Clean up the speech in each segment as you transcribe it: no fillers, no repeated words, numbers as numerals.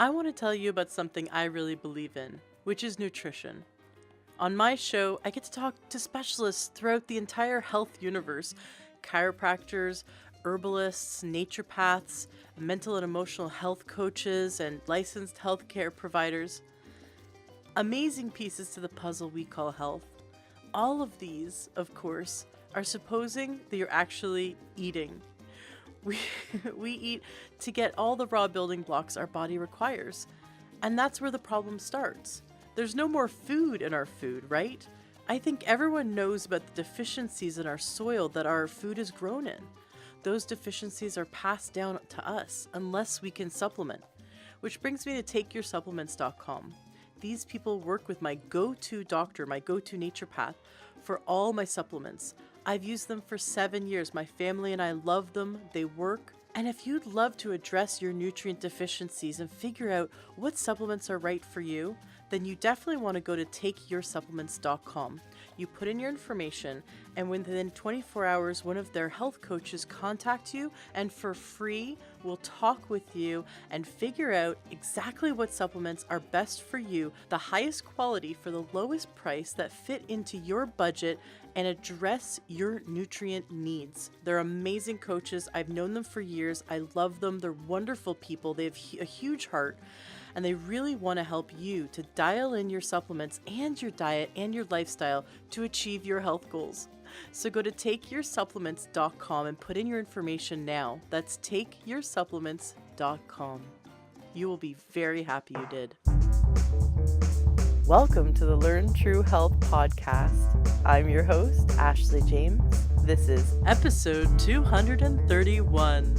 I want to tell you about something I really believe in, which is nutrition. On my show, I get to talk to specialists throughout the entire health universe: chiropractors, herbalists, naturopaths, mental and emotional health coaches, and licensed healthcare providers. Amazing pieces to the puzzle we call health. All of these, of course, are supposing that you're actually eating. We, we eat to get all the raw building blocks our body requires. And that's where the problem starts. There's no more food in our food, right? I think everyone knows about the deficiencies in our soil that our food is grown in. Those deficiencies are passed down to us unless we can supplement. Which brings me to takeyoursupplements.com. These people work with my go-to doctor, my go-to naturopath, for all my supplements. I've used them for 7 years. My family and I love them. They work. And if you'd love to address your nutrient deficiencies and figure out what supplements are right for you, then you definitely want to go to takeyoursupplements.com. You put in your information, and within 24 hours, one of their health coaches contact you, and for free, will talk with you and figure out exactly what supplements are best for you, the highest quality for the lowest price that fit into your budget and address your nutrient needs. They're amazing coaches. I've known them for years. I love them. They're wonderful people. They have a huge heart, and they really want to help you to dial in your supplements and your diet and your lifestyle to achieve your health goals. So go to takeyoursupplements.com and put in your information now. That's takeyoursupplements.com. You will be very happy you did. Welcome to the Learn True Health podcast. I'm your host, Ashley James. This is episode 231.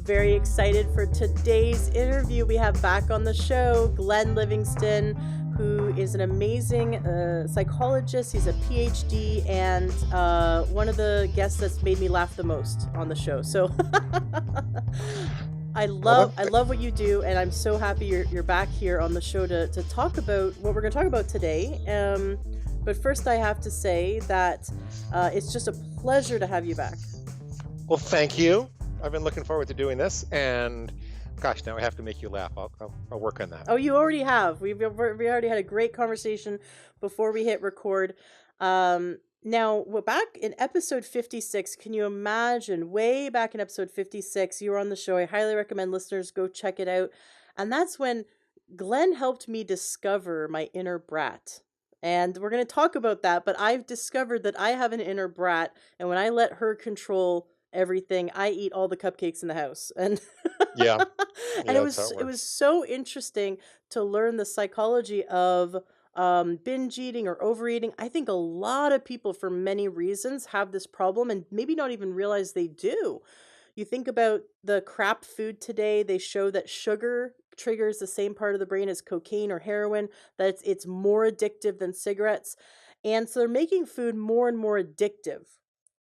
Very excited for today's interview. We have back on the show Glenn Livingston, who is an amazing psychologist. He's a PhD and one of the guests that's made me laugh the most on the show. So I love what you do, and I'm so happy you're back here on the show to talk about what we're going to talk about today. But first, I have to say that it's just a pleasure to have you back. Well, thank you. I've been looking forward to doing this, and gosh, now I have to make you laugh. I'll work on that. Oh, you already have. We already had a great conversation before we hit record. Now, we're back in episode 56. Can you imagine? Way back in episode 56, you were on the show. I highly recommend listeners go check it out. And that's when Glenn helped me discover my inner brat. And we're going to talk about that, but I've discovered that I have an inner brat, and when I let her control everything, I eat all the cupcakes in the house. And Yeah, and it that's how was it it was works. so interesting to learn the psychology of binge eating or overeating. I think a lot of people, for many reasons, have this problem and maybe not even realize they do. You think about the crap food today, they show that sugar triggers the same part of the brain as cocaine or heroin, that it's more addictive than cigarettes. And so they're making food more and more addictive.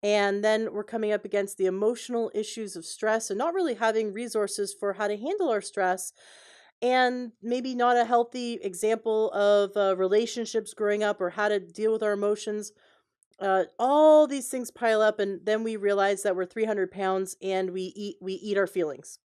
And then we're coming up against the emotional issues of stress and not really having resources for how to handle our stress, and maybe not a healthy example of relationships growing up or how to deal with our emotions. All these things pile up, and then we realize that we're 300 pounds and we eat our feelings.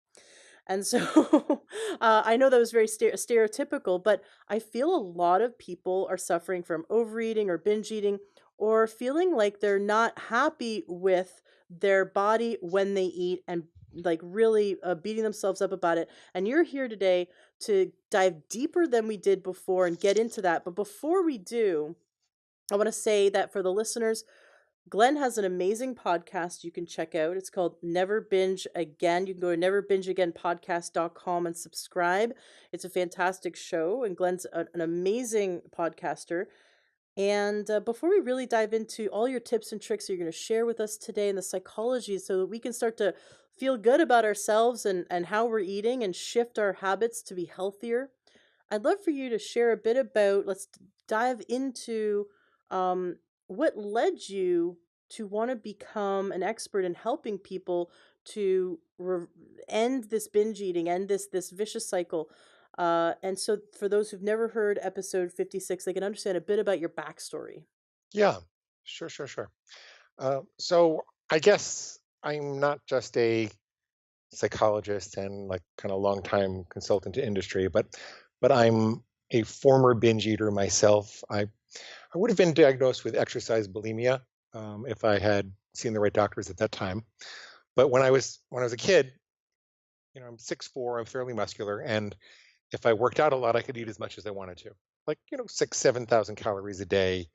And so I know that was very stereotypical, but I feel a lot of people are suffering from overeating or binge eating, or feeling like they're not happy with their body when they eat, and like really beating themselves up about it. And you're here today to dive deeper than we did before and get into that. But before we do, I want to say that for the listeners, Glenn has an amazing podcast you can check out. It's called Never Binge Again. You can go to neverbingeagainpodcast.com and subscribe. It's a fantastic show, and Glenn's an amazing podcaster. And before we really dive into all your tips and tricks you're going to share with us today and the psychology, so that we can start to feel good about ourselves and how we're eating and shift our habits to be healthier, I'd love for you to share a bit about, let's dive into um, what led you to want to become an expert in helping people to end this binge eating, end this vicious cycle. And so for those who've never heard episode 56, they can understand a bit about your backstory. Yeah, sure. So I guess I'm not just a psychologist and like kind of long time consultant to industry, but I'm a former binge eater myself. I would have been diagnosed with exercise bulimia if I had seen the right doctors at that time. But when I was a kid, I'm 6'4", I'm fairly muscular, and if I worked out a lot, I could eat as much as I wanted to, like 6,000 to 7,000 calories a day,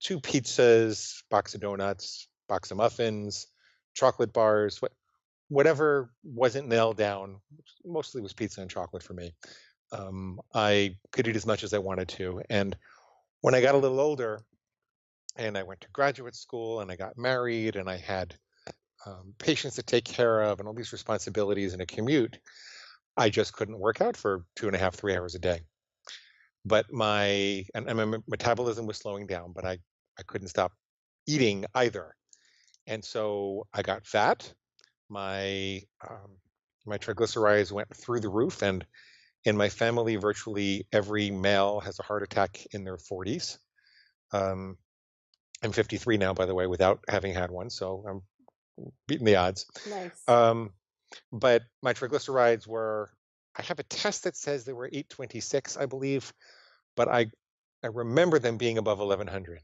two pizzas, box of donuts, box of muffins, chocolate bars, whatever wasn't nailed down. Which mostly was pizza and chocolate for me. I could eat as much as I wanted to, and when I got a little older, and I went to graduate school, and I got married, and I had patients to take care of, and all these responsibilities and a commute, I just couldn't work out for 2.5, 3 hours a day. But my metabolism was slowing down, but I couldn't stop eating either. And so I got fat. My my triglycerides went through the roof, and in my family, virtually every male has a heart attack in their 40s. Um, I'm 53 now, by the way, without having had one, so I'm beating the odds. Nice. Um, but my triglycerides were, I have a test that says they were 826, I believe, but I remember them being above 1100.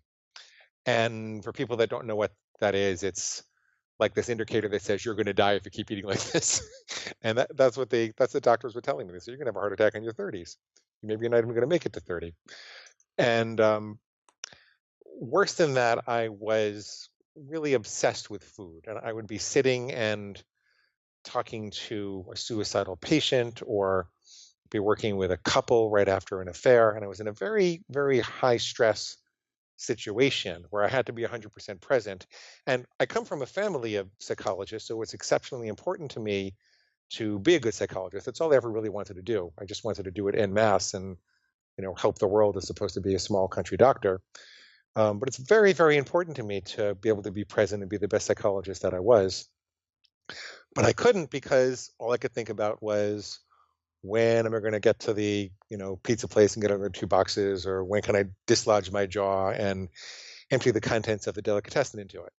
And for people that don't know what that is, it's like this indicator that says you're going to die if you keep eating like this. And that's the doctors were telling me. They said you're going to have a heart attack in your 30s. Maybe you're not even going to make it to 30. And worse than that, I was really obsessed with food, and I would be sitting and talking to a suicidal patient or be working with a couple right after an affair. And I was in a very, very high stress situation where I had to be 100% present. And I come from a family of psychologists, so it's exceptionally important to me to be a good psychologist. That's all I ever really wanted to do. I just wanted to do it en masse and help the world as opposed to be a small country doctor. But it's very, very important to me to be able to be present and be the best psychologist that I was. But I couldn't because all I could think about was when am I going to get to the pizza place and get another two boxes, or when can I dislodge my jaw and empty the contents of the delicatessen into it.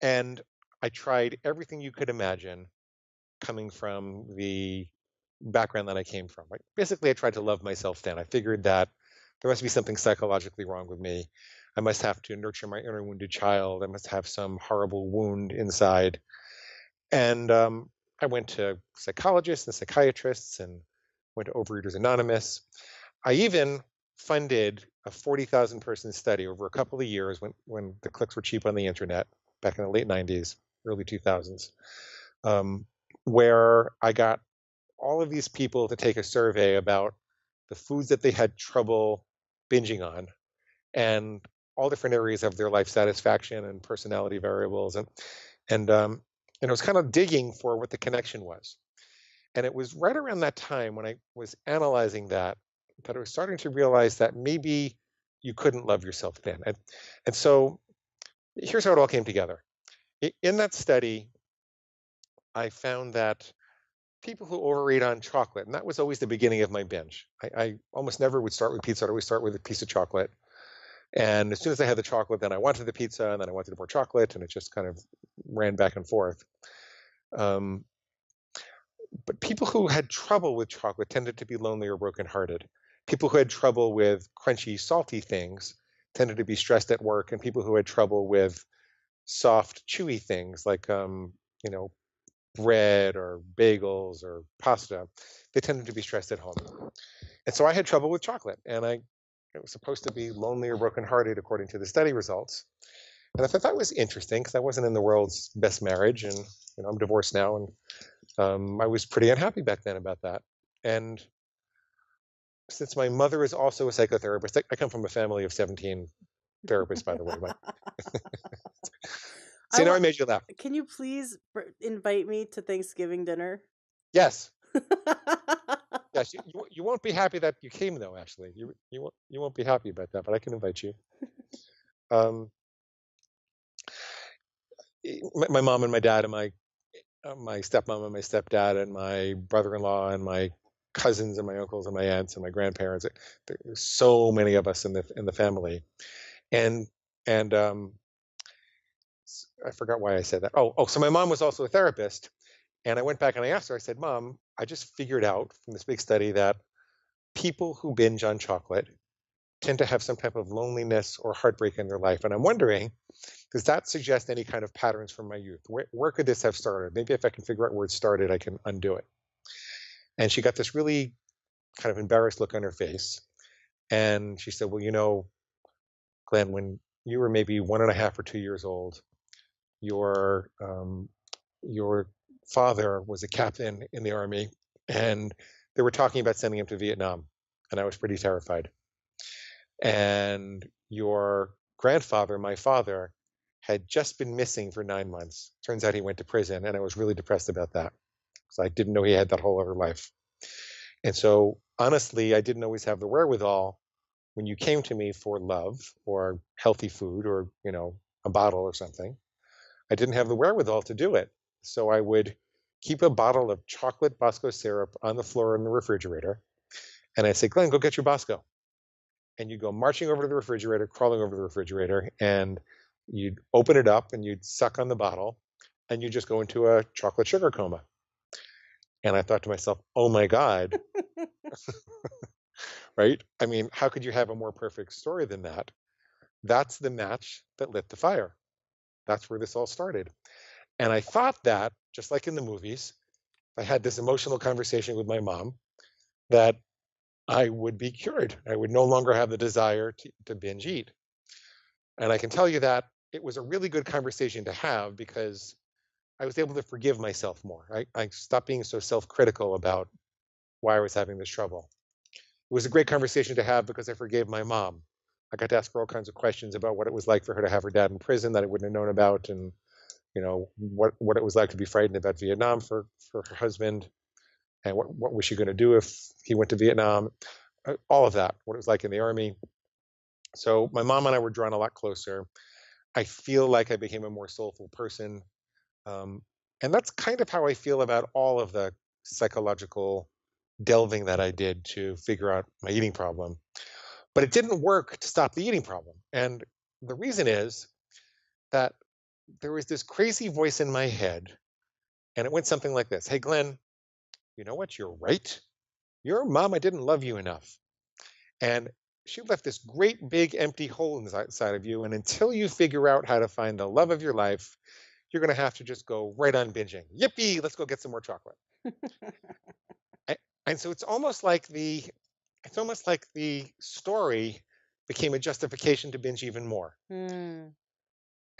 And I tried everything you could imagine coming from the background that I came from. Like, basically, I tried to love myself then. I figured that there must be something psychologically wrong with me. I must have to nurture my inner wounded child. I must have some horrible wound inside. And I went to psychologists and psychiatrists and went to Overeaters Anonymous. I even funded a 40,000 person study over a couple of years when the clicks were cheap on the internet back in the late 90s, early 2000s, where I got all of these people to take a survey about the foods that they had trouble binging on and all different areas of their life satisfaction and personality variables. And I was kind of digging for what the connection was. And it was right around that time when I was analyzing that I was starting to realize that maybe you couldn't love yourself then. And so here's how it all came together. In that study, I found that people who overeat on chocolate, and that was always the beginning of my binge. I almost never would start with pizza. I'd always start with a piece of chocolate. And as soon as I had the chocolate, then I wanted the pizza, and then I wanted more chocolate, and it just kind of ran back and forth. Um, but people who had trouble with chocolate tended to be lonely or brokenhearted. People who had trouble with crunchy, salty things tended to be stressed at work, and people who had trouble with soft, chewy things like you know, bread or bagels or pasta, they tended to be stressed at home. And so I had trouble with chocolate, and it was supposed to be lonely or brokenhearted according to the study results. And I thought that was interesting because I wasn't in the world's best marriage, and I'm divorced now, and I was pretty unhappy back then about that. And since my mother is also a psychotherapist, I come from a family of 17 therapists, by the way. I See, now I want. made you laugh. Can you please invite me to Thanksgiving dinner? Yes, yes. You won't be happy that you came, though. Actually, you won't be happy about that, but I can invite you. Um, my mom and my dad and my stepmom and my stepdad and my brother-in-law and my cousins and my uncles and my aunts and my grandparents. There's so many of us in the family, and and I forgot why I said that. So my mom was also a therapist, And I went back and I asked her, I said, Mom, I just figured out from this big study that people who binge on chocolate tend to have some type of loneliness or heartbreak in their life. And I'm wondering, does that suggest any kind of patterns from my youth? Where could this have started? Maybe if I can figure out where it started, I can undo it. And she got this really kind of embarrassed look on her face. And she said, well, Glenn, when you were maybe 1.5 or 2 years old, your your father was a captain in the army, and they were talking about sending him to Vietnam, and I was pretty terrified. And your grandfather, my father, had just been missing for 9 months. Turns out he went to prison, and I was really depressed about that because I didn't know he had that whole other life. And so, honestly, I didn't always have the wherewithal when you came to me for love or healthy food or, a bottle or something. I didn't have the wherewithal to do it. So I would keep a bottle of chocolate Bosco syrup on the floor in the refrigerator. And I'd say, Glenn, go get your Bosco. And you'd go marching over to the refrigerator, crawling over to the refrigerator, and you'd open it up and you'd suck on the bottle and you'd just go into a chocolate sugar coma. And I thought to myself, oh my God, right? I mean, how could you have a more perfect story than that? That's the match that lit the fire. That's where this all started. And I thought that, just like in the movies, I had this emotional conversation with my mom that I would be cured. I would no longer have the desire to binge eat. And I can tell you that it was a really good conversation to have because I was able to forgive myself more. I stopped being so self critical about why I was having this trouble. It was a great conversation to have because I forgave my mom. I got to ask her all kinds of questions about what it was like for her to have her dad in prison that I wouldn't have known about, and what it was like to be frightened about Vietnam for her husband, and what was she going to do if he went to Vietnam, all of that, what it was like in the army. So my mom and I were drawn a lot closer. I feel like I became a more soulful person, um, and that's kind of how I feel about all of the psychological delving that I did to figure out my eating problem. But it didn't work to stop the eating problem, and the reason is that there was this crazy voice in my head, and it went something like this: Hey, Glenn, you know what? You're right. Your mama didn't love you enough. And she left this great big empty hole inside of you. And until you figure out how to find the love of your life, you're going to have to just go right on binging. Yippee, let's go get some more chocolate. A- And so it's almost like the story became a justification to binge even more. Hmm.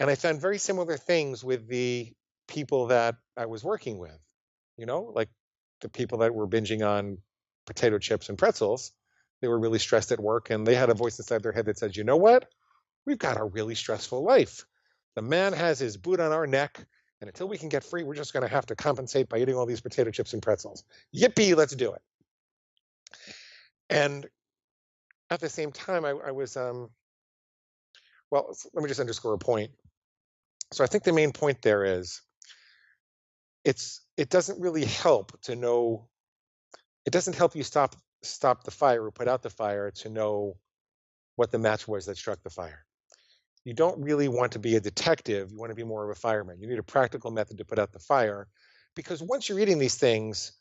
And I found very similar things with the people that I was working with, like the people that were binging on potato chips and pretzels. They were really stressed at work and they had a voice inside their head that said, you know what? We've got a really stressful life. The man has his boot on our neck. And until we can get free, we're just going to have to compensate by eating all these potato chips and pretzels. Yippee, let's do it. And at the same time, I was, let me just underscore a point. So I think the main point there is it doesn't really help to know. It doesn't help you stop the fire or put out the fire to know what the match was that struck the fire. You don't really want to be a detective. You want to be more of a fireman. You need a practical method to put out the fire because once you're eating these things,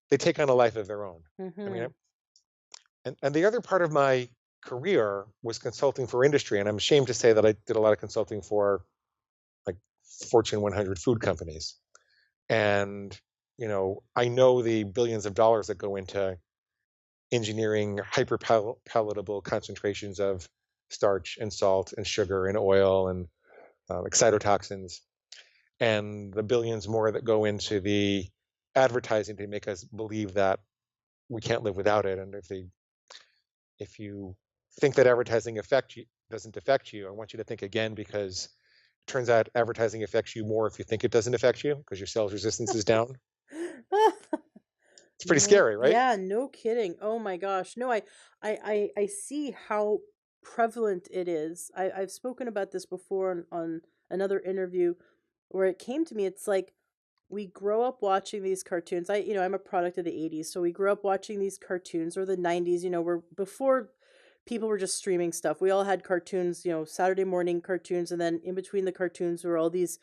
they take on a life of their own. I mean, Mm-hmm. and the other part of my career was consulting for industry. And I'm ashamed to say that I did a lot of consulting for like Fortune 100 food companies. And, I know the billions of dollars that go into engineering hyper palatable concentrations of starch and salt and sugar and oil and excitotoxins, and the billions more that go into the advertising to make us believe that we can't live without it. And if you think that advertising doesn't affect you, I want you to think again because it turns out advertising affects you more if you think it doesn't affect you because your sales resistance is down. It's pretty No, scary, right? yeah, no kidding. Oh my gosh. No, I see how prevalent it is. I've spoken about this before on another interview where it came to me. It's like we grow up watching these cartoons. I'm a product of the 80s, so we grew up watching these cartoons, or the 90s, where before people were just streaming stuff. We all had cartoons, Saturday morning cartoons, and then in between the cartoons were all these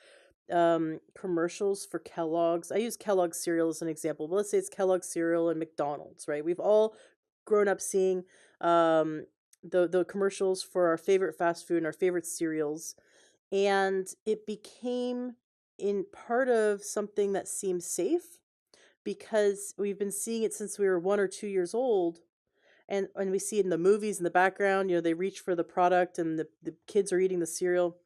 commercials for Kellogg's. I use Kellogg's cereal as an example, but let's say it's Kellogg's cereal and McDonald's, right? We've all grown up seeing um, the commercials for our favorite fast food and our favorite cereals, and it became in part of something that seems safe because we've been seeing it since we were 1 or 2 years old, and we see it in the movies in the background. They reach for the product and the kids are eating the cereal,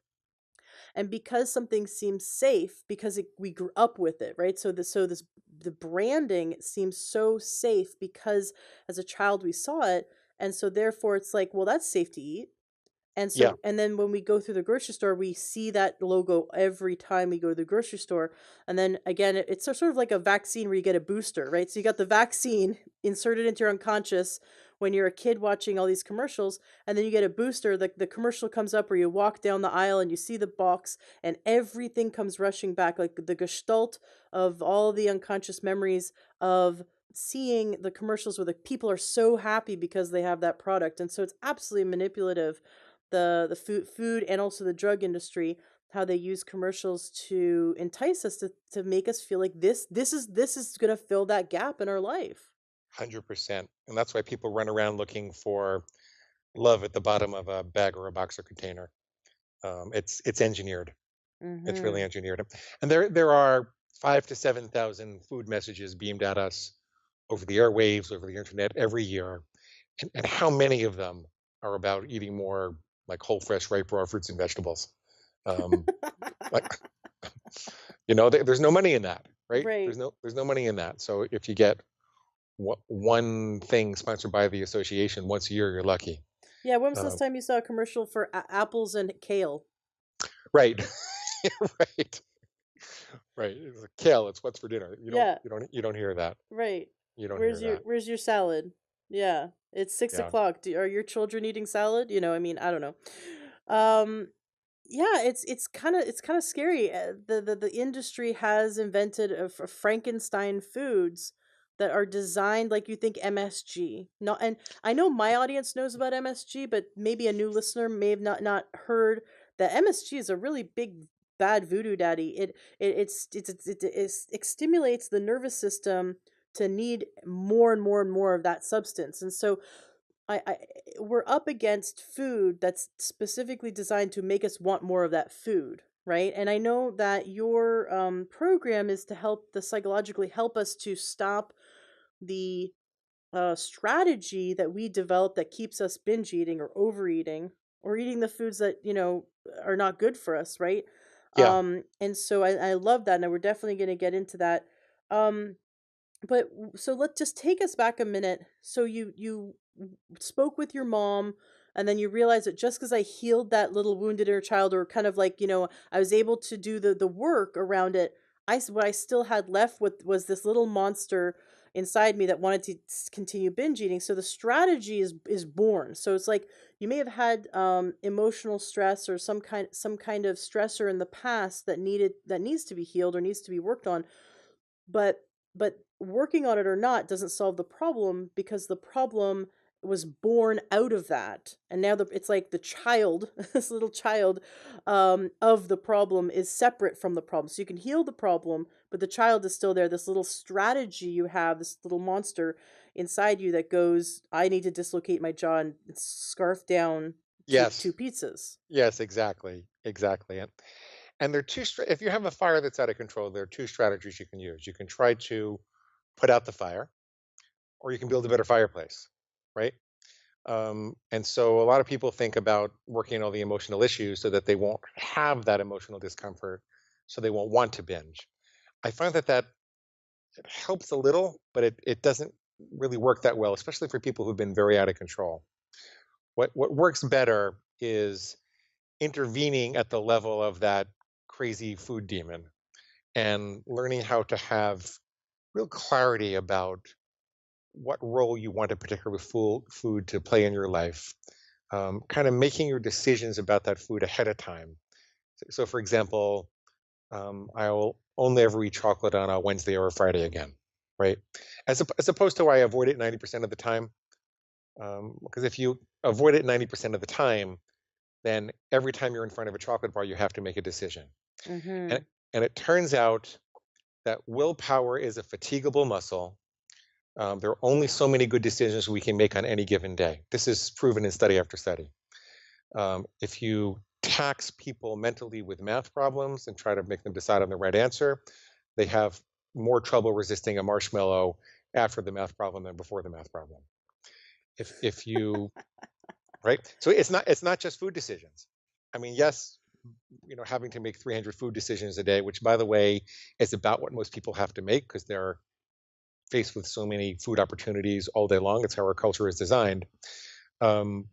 and because something seems safe because we grew up with it, right? The branding seems so safe because as a child we saw it, and so therefore it's like, well, that's safe to eat. Yeah, And then when we go through the grocery store, we see that logo every time we go to the grocery store. And then again, it's sort of like a vaccine where you get a booster, right? So you got the vaccine inserted into your unconscious when you're a kid watching all these commercials, and then you get a booster. The commercial comes up where you walk down the aisle and you see the box, and everything comes rushing back, like the gestalt of all the unconscious memories of seeing the commercials where the people are so happy because they have that product. And so it's absolutely manipulative, the food and also the drug industry, how they use commercials to entice us to make us feel like this is going to fill that gap in our life. 100%. And that's why people run around looking for love at the bottom of a bag or a box or container. It's engineered. It's really Mhm. engineered. And there are 5 to 7,000 food messages beamed at us over the airwaves, over the internet every year. And how many of them are about eating more like whole, fresh, ripe, raw fruits and vegetables? Um, like there's no money in that, right? Right. There's no money in that. So if you get one thing sponsored by the association once a year, you're lucky. Yeah, when was the last Um, time you saw a commercial for apples and kale? right, right, right. It's like kale. It's what's for dinner. Yeah, You don't hear that. right. You don't hear Where's your that. where's your salad? Yeah, it's six Yeah, o'clock. Are your children eating salad? I mean, I don't know. Um, Yeah, it's kind of scary. The industry has invented a Frankenstein foods that are designed like you think MSG. Not, and I know my audience knows about MSG, but maybe a new listener may have not heard that MSG is a really big bad voodoo daddy. It stimulates the nervous system to need more and more and more of that substance, and so I we're up against food that's specifically designed to make us want more of that food, right? And I know that your program is to psychologically help us to stop the strategy that we develop that keeps us binge eating or overeating or eating the foods that are not good for us, right? yeah, And so I love that, and we're definitely going to get into that. Um, so let's just take us back a minute. So spoke with your mom, and then you realized that just because I healed that little wounded inner child, or kind of like, I was able to do the work around it. What I still had left was this little monster inside me that wanted to continue binge eating. So the strategy is born. So it's like you may have had emotional stress or some kind of stressor in the past that needs to be healed or needs to be worked on, but working on it or not doesn't solve the problem, because the problem was born out of that. And now it's like the child, this little child of the problem is separate from the problem. So you can heal the problem, but the child is still there. This little strategy you have, this little monster inside you that goes, I need to dislocate my jaw and scarf down two yes, pizzas. yes, exactly, exactly. And there are if you have a fire that's out of control, there are two strategies you can use. You can try to put out the fire, or you can build a better fireplace, right? And so a lot of people think about working on all the emotional issues so that they won't have that emotional discomfort, so they won't want to binge. I find that it helps a little, but it doesn't really work that well, especially for people who've been very out of control. What works better is intervening at the level of that crazy food demon and learning how to have real clarity about what role you want a particular food to play in your life. Kind of making your decisions about that food ahead of time. So for example, I will only ever eat chocolate on a Wednesday or a Friday again, right? As opposed to I avoid it 90% of the time. Because if you avoid it 90% of the time, then every time you're in front of a chocolate bar, you have to make a decision. And, Mhm. And it turns out that willpower is a fatigable muscle. There are only so many good decisions we can make on any given day. This is proven in study after study. If you tax people mentally with math problems and try to make them decide on the right answer, they have more trouble resisting a marshmallow after the math problem than before the math problem. If you right, so it's not just food decisions. I mean, yes, having to make 300 food decisions a day, which by the way is about what most people have to make because they're faced with so many food opportunities all day long. It's how our culture is designed. Um,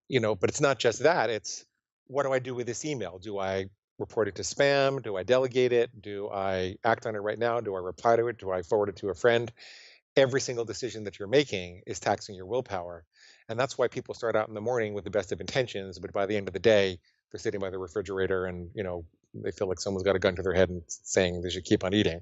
but it's not just that. It's what do I do with this email? Do I report it to spam? Do I delegate it? Do I act on it right now? Do I reply to it? Do I forward it to a friend? Every single decision that you're making is taxing your willpower. And that's why people start out in the morning with the best of intentions, but by the end of the day, they're sitting by the refrigerator and, they feel like someone's got a gun to their head and saying they should keep on eating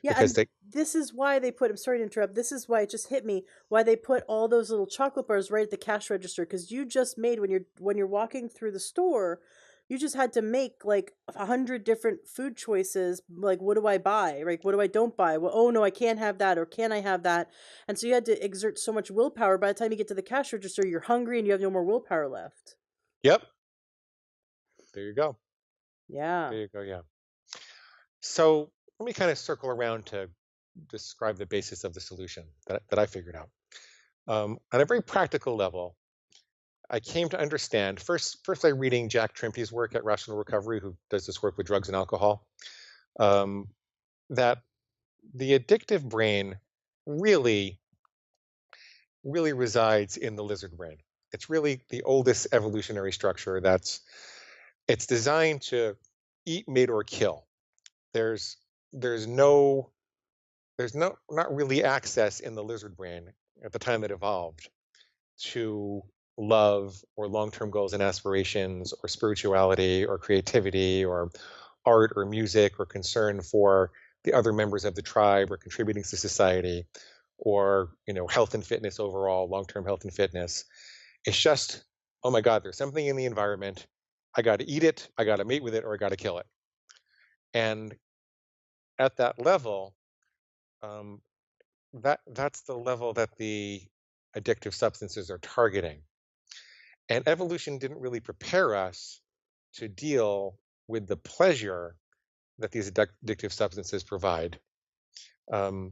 Yeah, because and they, this is why they put, I'm sorry to interrupt. This is why it just hit me, why they put all those little chocolate bars right at the cash register, because you just made, when you're walking through the store, you just had to make like 100 different food choices. Like, what do I buy? Like, what do I don't buy? Well, oh no, I can't have that, or can I have that? And so you had to exert so much willpower. By the time you get to the cash register, you're hungry and you have no more willpower left. yep, there you go. Yeah. There you go. Yeah. So let me kind of circle around to describe the basis of the solution that I figured out. On a very practical level, I came to understand first by reading Jack Trimpey's work at Rational Recovery, who does this work with drugs and alcohol, um, that the addictive brain really, really resides in the lizard brain. It's really the oldest evolutionary structure it's designed to eat, mate, or kill. There's there's no not really access in the lizard brain at the time it evolved to love or long-term goals and aspirations or spirituality or creativity or art or music or concern for the other members of the tribe or contributing to society or health and fitness overall, long-term health and fitness. It's just, oh my god, there's something in the environment, I got to eat it, I got to mate with it, or I got to kill it. And at that level, um, that's the level that the addictive substances are targeting. And evolution didn't really prepare us to deal with the pleasure that these addictive substances provide. As a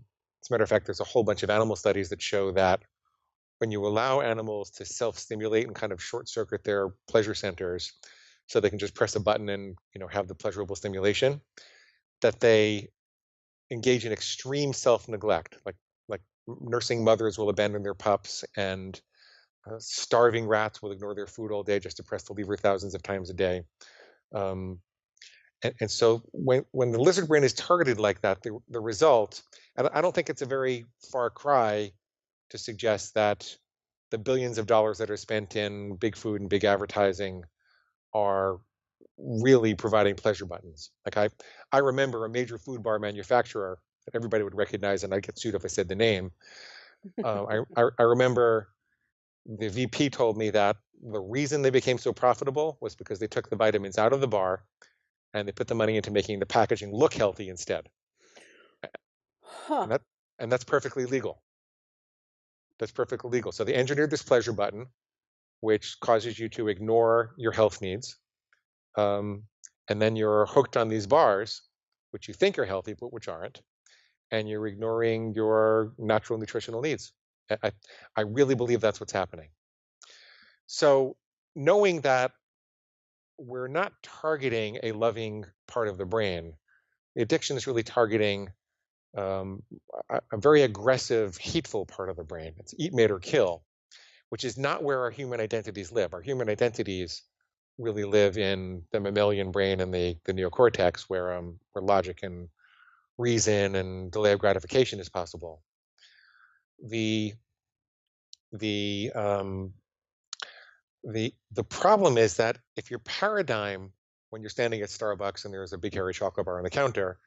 matter of fact, there's a whole bunch of animal studies that show that when you allow animals to self-stimulate and kind of short circuit their pleasure centers so they can just press a button and have the pleasurable stimulation, that they engage in extreme self-neglect, like nursing mothers will abandon their pups and starving rats will ignore their food all day just to press the lever thousands of times a day. Um, and so when the lizard brain is targeted like that, the result, and I don't think it's a very far cry to suggest that the billions of dollars that are spent in big food and big advertising are really providing pleasure buttons. Like I remember a major food bar manufacturer that everybody would recognize, and I'd get sued if I said the name. I remember the VP told me that the reason they became so profitable was because they took the vitamins out of the bar and they put the money into making the packaging look healthy instead. Huh. And that's perfectly legal. That's perfectly legal. So they engineered this pleasure button, which causes you to ignore your health needs. And then you're hooked on these bars, which you think are healthy, but which aren't. And you're ignoring your natural nutritional needs. I, I really believe that's what's happening. So knowing that we're not targeting a loving part of the brain, the addiction is really targeting um, a very aggressive, hateful part of the brain. It's eat, mate, or kill, which is not where our human identities live. Our human identities really live in the mammalian brain and the neocortex, where logic and reason and delay of gratification is possible. The the the problem is that if your paradigm, when you're standing at Starbucks and there's a big hairy chocolate bar on the counter,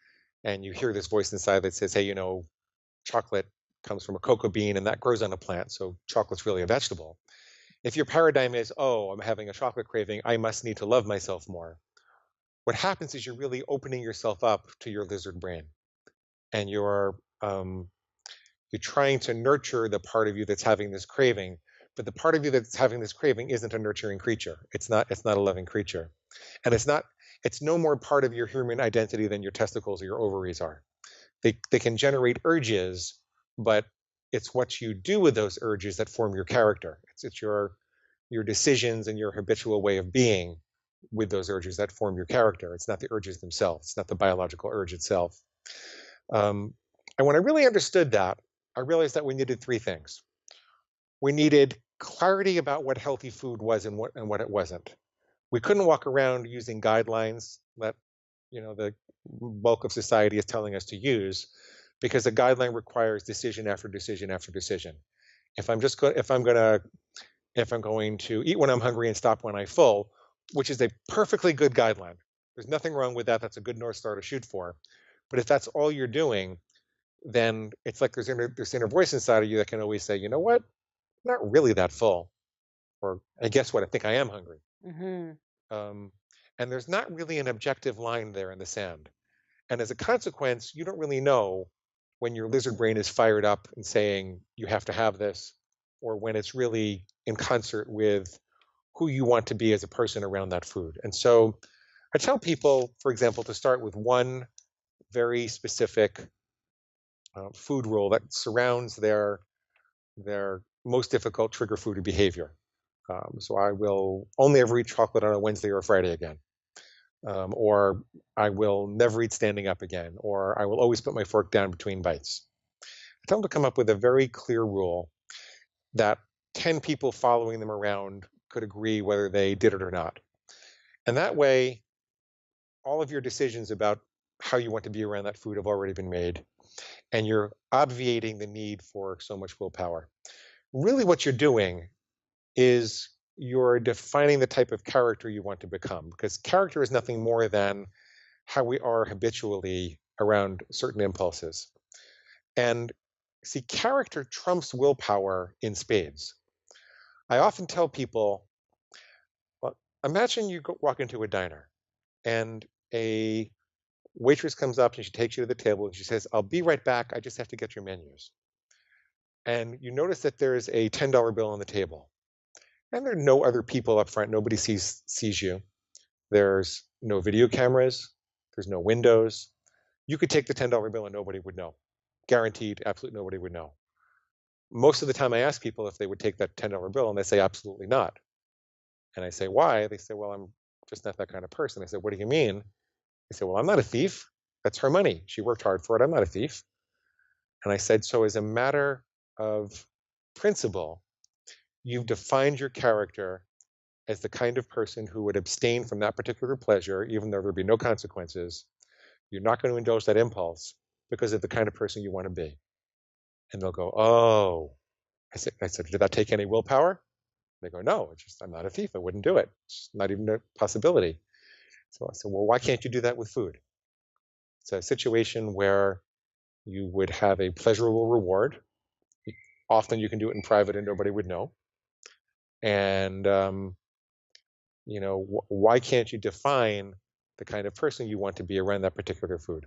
and you hear this voice inside that says, "Hey, chocolate comes from a cocoa bean and that grows on a plant, so chocolate's really a vegetable." If your paradigm is, "Oh, I'm having a chocolate craving, I must need to love myself more," what happens is you're really opening yourself up to your lizard brain, and you're trying to nurture the part of you that's having this craving, but the part of you that's having this craving isn't a nurturing creature. It's not a loving creature. And it's no more part of your human identity than your testicles or your ovaries are. They can generate urges, but it's what you do with those urges that form your character. It's your decisions and your habitual way of being with those urges that form your character. It's not the urges themselves. It's not the biological urge itself. Um, and when I really understood that, I realized that we needed three things. We needed clarity about what healthy food was and what it wasn't. We couldn't walk around using guidelines that the bulk of society is telling us to use, because a guideline requires decision after decision after decision. If I'm just go- if I'm going to eat when I'm hungry and stop when I'm full, which is a perfectly good guideline. There's nothing wrong with that. That's a good North Star to shoot for. But if that's all you're doing, then it's like this inner voice inside of you that can always say, you know what, I'm not really that full, or I guess what, I think I am hungry. Hmm. Um, and there's not really an objective line there in the sand. And as a consequence, you don't really know when your lizard brain is fired up and saying you have to have this, or when it's really in concert with who you want to be as a person around that food. And so I tell people, for example, to start with one very specific food rule that surrounds their most difficult trigger food behavior. So I will only ever eat chocolate on a Wednesday or a Friday again, or I will never eat standing up again, or I will always put my fork down between bites. I tell them to come up with a very clear rule that 10 people following them around could agree whether they did it or not. And that way, all of your decisions about how you want to be around that food have already been made, and you're obviating the need for so much willpower. Really, what you're doing is you're defining the type of character you want to become, because character is nothing more than how we are habitually around certain impulses. And see, character trumps willpower in spades. I often tell people, well, imagine you walk into a diner and a waitress comes up and she takes you to the table and she says, I'll be right back. I just have to get your menus. And you notice that there's a $10 bill on the table, and there are no other people up front. Nobody sees you. There's no video cameras. There's no windows. You could take the $10 bill and nobody would know. Guaranteed, absolutely nobody would know. Most of the time I ask people if they would take that $10 bill, and they say absolutely not. And I say, why? They say, well, I'm just not that kind of person. I said, what do you mean? They say, well, I'm not a thief. That's her money. She worked hard for it. I'm not a thief. And I said, so as a matter of principle, you've defined your character as the kind of person who would abstain from that particular pleasure, even though there'd be no consequences. You're not going to indulge that impulse because of the kind of person you want to be. And they'll go, oh. I said, did that take any willpower? They go, no, it's just I'm not a thief. I wouldn't do it. It's not even a possibility. So I said, well, why can't you do that with food? It's a situation where you would have a pleasurable reward. Often you can do it in private and nobody would know. And why can't you define the kind of person you want to be around that particular food?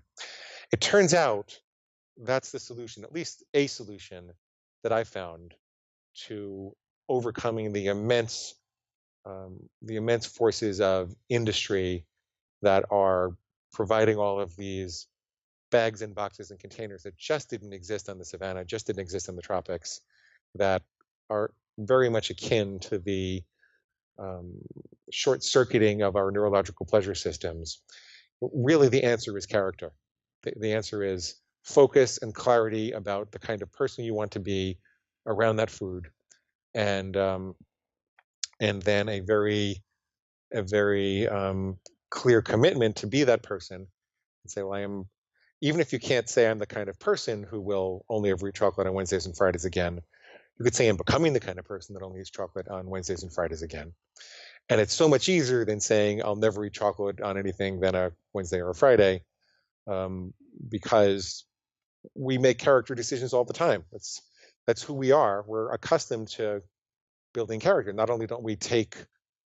It turns out that's the solution, at least a solution that I found to overcoming the immense forces of industry that are providing all of these bags and boxes and containers that just didn't exist on the savannah, just didn't exist in the tropics, that are very much akin to the um, short circuiting of our neurological pleasure systems. Really, the answer is character. The answer is focus and clarity about the kind of person you want to be around that food, and then a very clear commitment to be that person and say, well, I am, even if you can't say I'm the kind of person who will only ever eat chocolate on Wednesdays and Fridays again, you could say I'm becoming the kind of person that only eats chocolate on Wednesdays and Fridays again. And it's so much easier than saying I'll never eat chocolate on anything than a Wednesday or a Friday, um, because we make character decisions all the time. That's who we are. We're accustomed to building character. Not only don't we take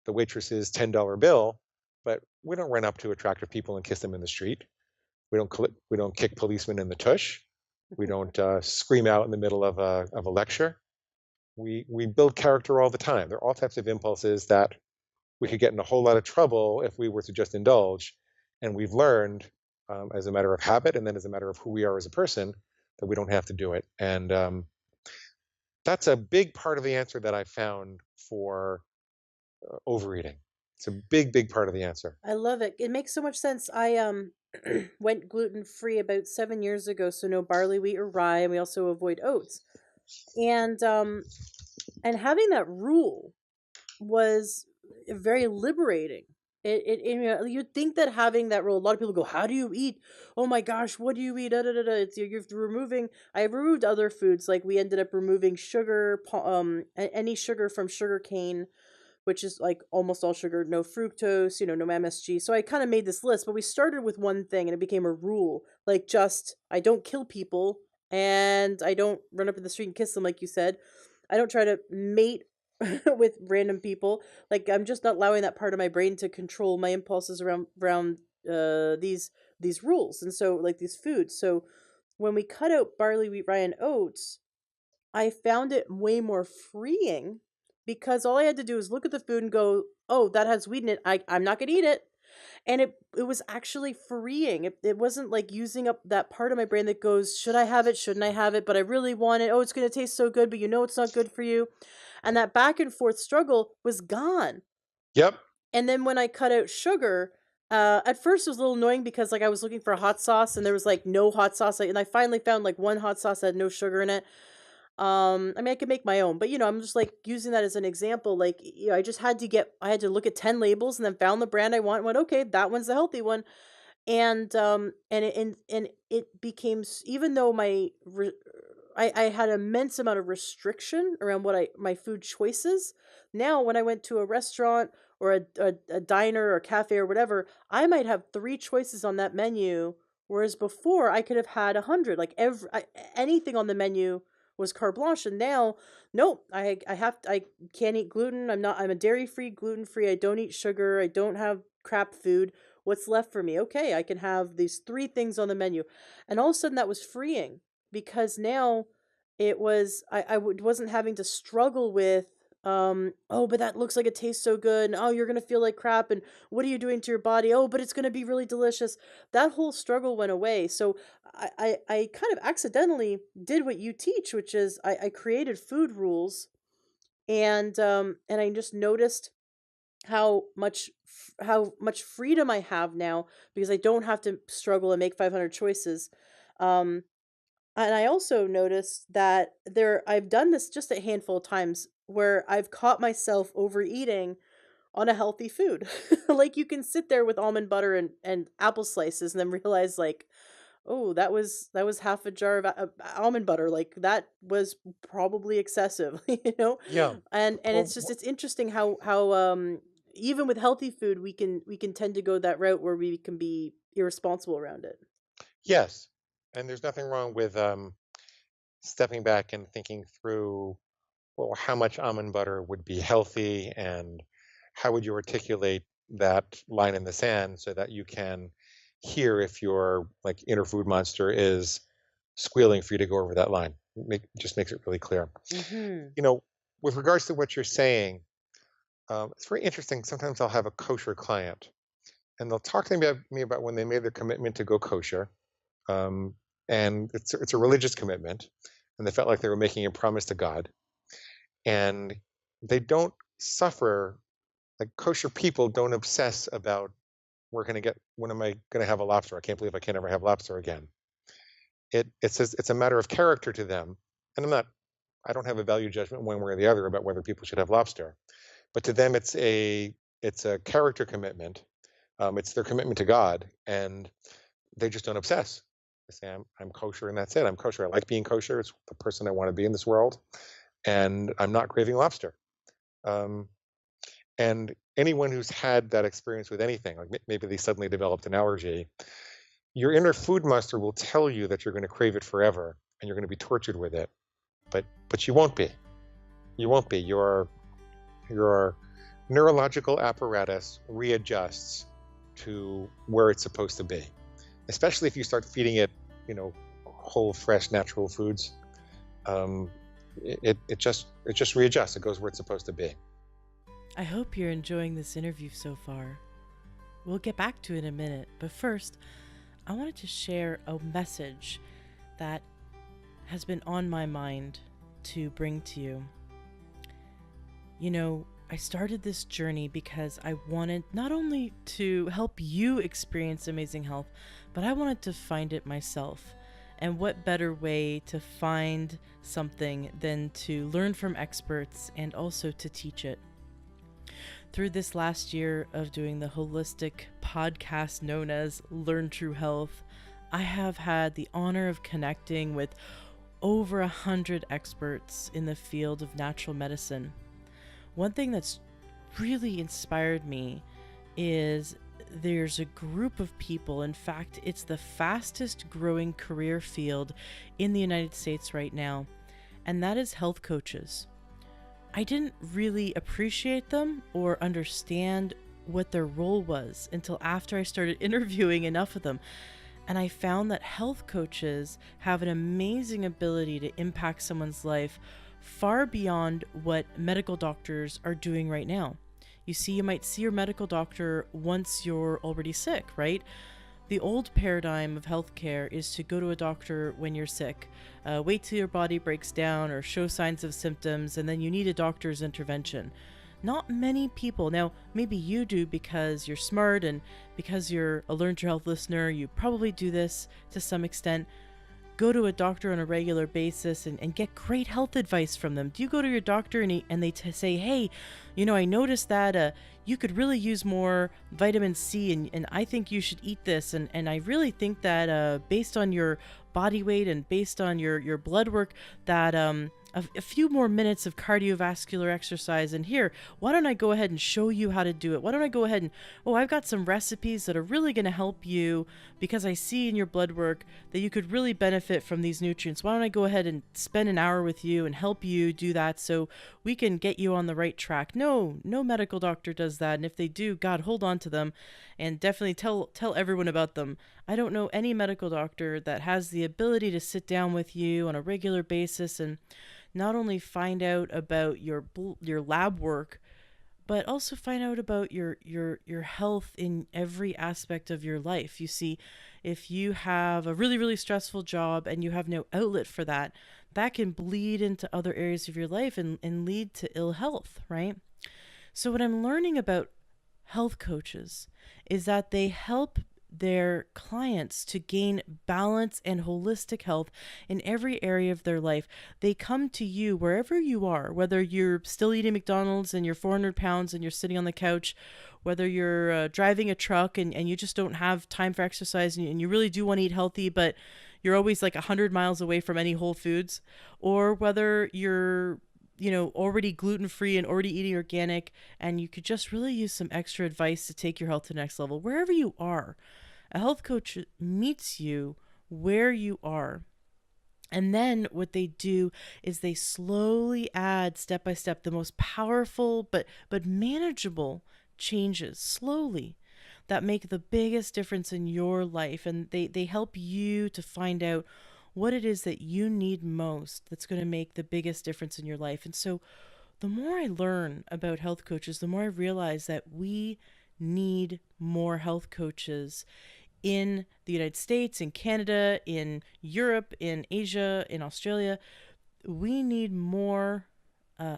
the waitress's $10 bill, but we don't run up to attractive people and kiss them in the street. We don't kick policemen in the tush. We don't scream out in the middle of a lecture. We build character all the time. There are all types of impulses that we could get in a whole lot of trouble if we were to just indulge. And we've learned, as a matter of habit and then as a matter of who we are as a person, that we don't have to do it. And that's a big part of the answer that I found for overeating. It's a big, big part of the answer. I love it. It makes so much sense. I went gluten free about 7 years ago, so no barley, wheat, or rye, and we also avoid oats. And having that rule was very liberating. You'd think that having that rule, a lot of people go, "How do you eat? Oh my gosh, what do you eat?" Da, da, da, da. You're removing. I removed other foods, like we ended up removing sugar, any sugar from sugar cane, which is like almost all sugar, no fructose, no MSG. So I kind of made this list, but we started with one thing and it became a rule. Like, just, I don't kill people and I don't run up in the street and kiss them, like you said. I don't try to mate with random people. Like, I'm just not allowing that part of my brain to control my impulses around these rules. And so, like, these foods. So when we cut out barley, wheat, rye, and oats, I found it way more freeing because all I had to do was look at the food and go, "Oh, that has wheat in it. I'm not gonna eat it." And it was actually freeing. It wasn't like using up that part of my brain that goes, "Should I have it? Shouldn't I have it? But I really want it. Oh, it's gonna taste so good, but it's not good for you." And that back and forth struggle was gone. Yep. And then when I cut out sugar, at first it was a little annoying because like I was looking for a hot sauce and there was like no hot sauce, and I finally found like one hot sauce that had no sugar in it. I mean, I could make my own, but I'm just like using that as an example. Like, I had to look at 10 labels and then found the brand I want and went, okay, that one's the healthy one. And it became, even though I had an immense amount of restriction around my food choices. Now, when I went to a restaurant or a diner or a cafe or whatever, I might have three choices on that menu, whereas before I could have had 100. Like anything on the menu was carte blanche, and now, nope. I can't eat gluten. I'm a dairy free, gluten free. I don't eat sugar. I don't have crap food. What's left for me? Okay, I can have these three things on the menu, and all of a sudden that was freeing because now it was wasn't having to struggle with oh, but that looks like it tastes so good, and oh, you're gonna feel like crap, and what are you doing to your body? Oh, but it's gonna be really delicious. That whole struggle went away. So I kind of accidentally did what you teach, which is I created food rules, and I just noticed how much freedom I have now because I don't have to struggle and make 500 choices. Um, and I also noticed that I've done this just a handful of times where I've caught myself overeating on a healthy food. Like, you can sit there with almond butter and apple slices and then realize, like, oh, that was half a jar of almond butter. Like, that was probably excessive, Yeah. And Well, it's interesting how even with healthy food we can tend to go that route where we can be irresponsible around it. yes. And there's nothing wrong with stepping back and thinking through, well, how much almond butter would be healthy and how would you articulate that line in the sand so that you can hear if your like inner food monster is squealing for you to go over that line. Just makes it really clear. Mhm. You know, with regards to what you're saying, it's very interesting. Sometimes I'll have a kosher client and they'll talk to me about when they made their commitment to go kosher. Um, and it's a religious commitment and they felt like they were making a promise to God. And they don't suffer, like kosher people don't obsess about when am I going to have a lobster? I can't believe I can't ever have lobster again. It's a matter of character to them. And I don't have a value judgment one way or the other about whether people should have lobster, but to them it's a character commitment. It's their commitment to God, and they just don't obsess. They say I'm kosher, and that's it. I'm kosher. I like being kosher. It's the person I want to be in this world, and I'm not craving lobster. Um, and anyone who's had that experience with anything, like maybe they suddenly developed an allergy, your inner food monster will tell you that you're going to crave it forever, and you're going to be tortured with it. But you won't be. You won't be. Your neurological apparatus readjusts to where it's supposed to be, especially if you start feeding it, whole, fresh, natural foods. Um, it just readjusts. It goes where it's supposed to be. I hope you're enjoying this interview so far. We'll get back to it in a minute, but first, I wanted to share a message that has been on my mind to bring to you. I started this journey because I wanted not only to help you experience amazing health, but I wanted to find it myself. And what better way to find something than to learn from experts and also to teach it? Through this last year of doing the holistic podcast known as Learn True Health, I have had the honor of connecting with over 100 experts in the field of natural medicine. One thing that's really inspired me is there's a group of people, in fact, it's the fastest growing career field in the United States right now, and that is health coaches. I didn't really appreciate them or understand what their role was until after I started interviewing enough of them. And I found that health coaches have an amazing ability to impact someone's life far beyond what medical doctors are doing right now. You see, you might see your medical doctor once you're already sick, right? The old paradigm of healthcare is to go to a doctor when you're sick, wait till your body breaks down or show signs of symptoms, and then you need a doctor's intervention. Not many people, now maybe you do because you're smart and because you're a Learn Your Health listener, you probably do this to some extent. Go to a doctor on a regular basis and get great health advice from them. Do you go to your doctor and they say, hey, I noticed that you could really use more vitamin C and I think you should eat this. And I really think that based on your body weight and based on your blood work that a few more minutes of cardiovascular exercise. And here, why don't I go ahead and show you how to do it? Why don't I go ahead and, I've got some recipes that are really going to help you because I see in your blood work that you could really benefit from these nutrients. Why don't I go ahead and spend an hour with you and help you do that so we can get you on the right track? No medical doctor does that. And if they do, God, hold on to them and definitely tell everyone about them. I don't know any medical doctor that has the ability to sit down with you on a regular basis and not only find out about your lab work, but also find out about your health in every aspect of your life. You see, if you have a really, really stressful job and you have no outlet for that, that can bleed into other areas of your life and lead to ill health, right? So what I'm learning about health coaches is that they help their clients to gain balance and holistic health in every area of their life. They come to you wherever you are, whether you're still eating McDonald's and you're 400 pounds and you're sitting on the couch, whether you're driving a truck and you just don't have time for exercise and you really do want to eat healthy, but you're always like 100 miles away from any Whole Foods, or whether you're already gluten-free and already eating organic, and you could just really use some extra advice to take your health to the next level. Wherever you are, a health coach meets you where you are. And then what they do is they slowly add step by step the most powerful but manageable changes slowly that make the biggest difference in your life. And they help you to find out what it is that you need most that's going to make the biggest difference in your life. And so the more I learn about health coaches, the more I realize that we need more health coaches in the United States, in Canada, in Europe, in Asia, in Australia. We need more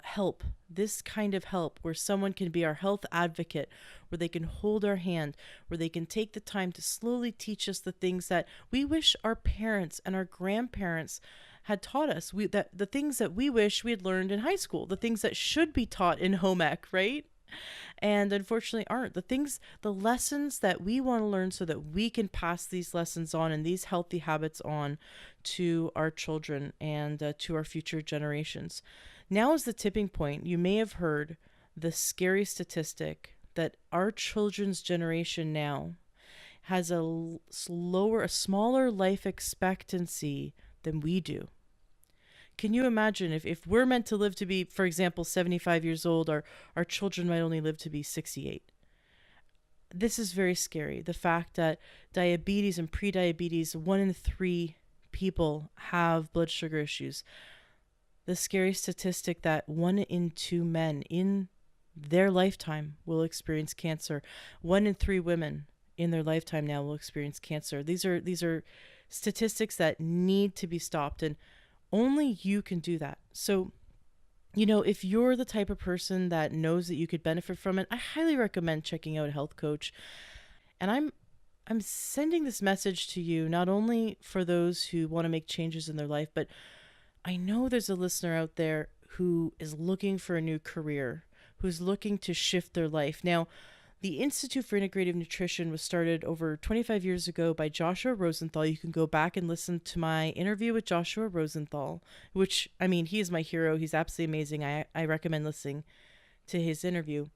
help, this kind of help where someone can be our health advocate, where they can hold our hand, where they can take the time to slowly teach us the things that we wish our parents and our grandparents had taught us. The things that we wish we had learned in high school, the things that should be taught in home ec, right? And unfortunately aren't. The lessons that we want to learn so that we can pass these lessons on and these healthy habits on to our children and to our future generations. Now is the tipping point. You may have heard the scary statistic that our children's generation now has a smaller life expectancy than we do. Can you imagine if we're meant to live to be, for example, 75 years old, our children might only live to be 68? this is very scary. The fact that diabetes and prediabetes, 1 in 3 people have blood sugar issues. The scary statistic that 1 in 2 men in their lifetime will experience cancer. 1 in 3 women in their lifetime now will experience cancer. These are statistics that need to be stopped, and only you can do that. So, if you're the type of person that knows that you could benefit from it, I highly recommend checking out a health coach. And I'm sending this message to you not only for those who want to make changes in their life, but I know there's a listener out there who is looking for a new career, who's looking to shift their life. Now, the Institute for Integrative Nutrition was started over 25 years ago by Joshua Rosenthal. You can go back and listen to my interview with Joshua Rosenthal, which, I mean, he is my hero. He's absolutely amazing. I recommend listening to his interview.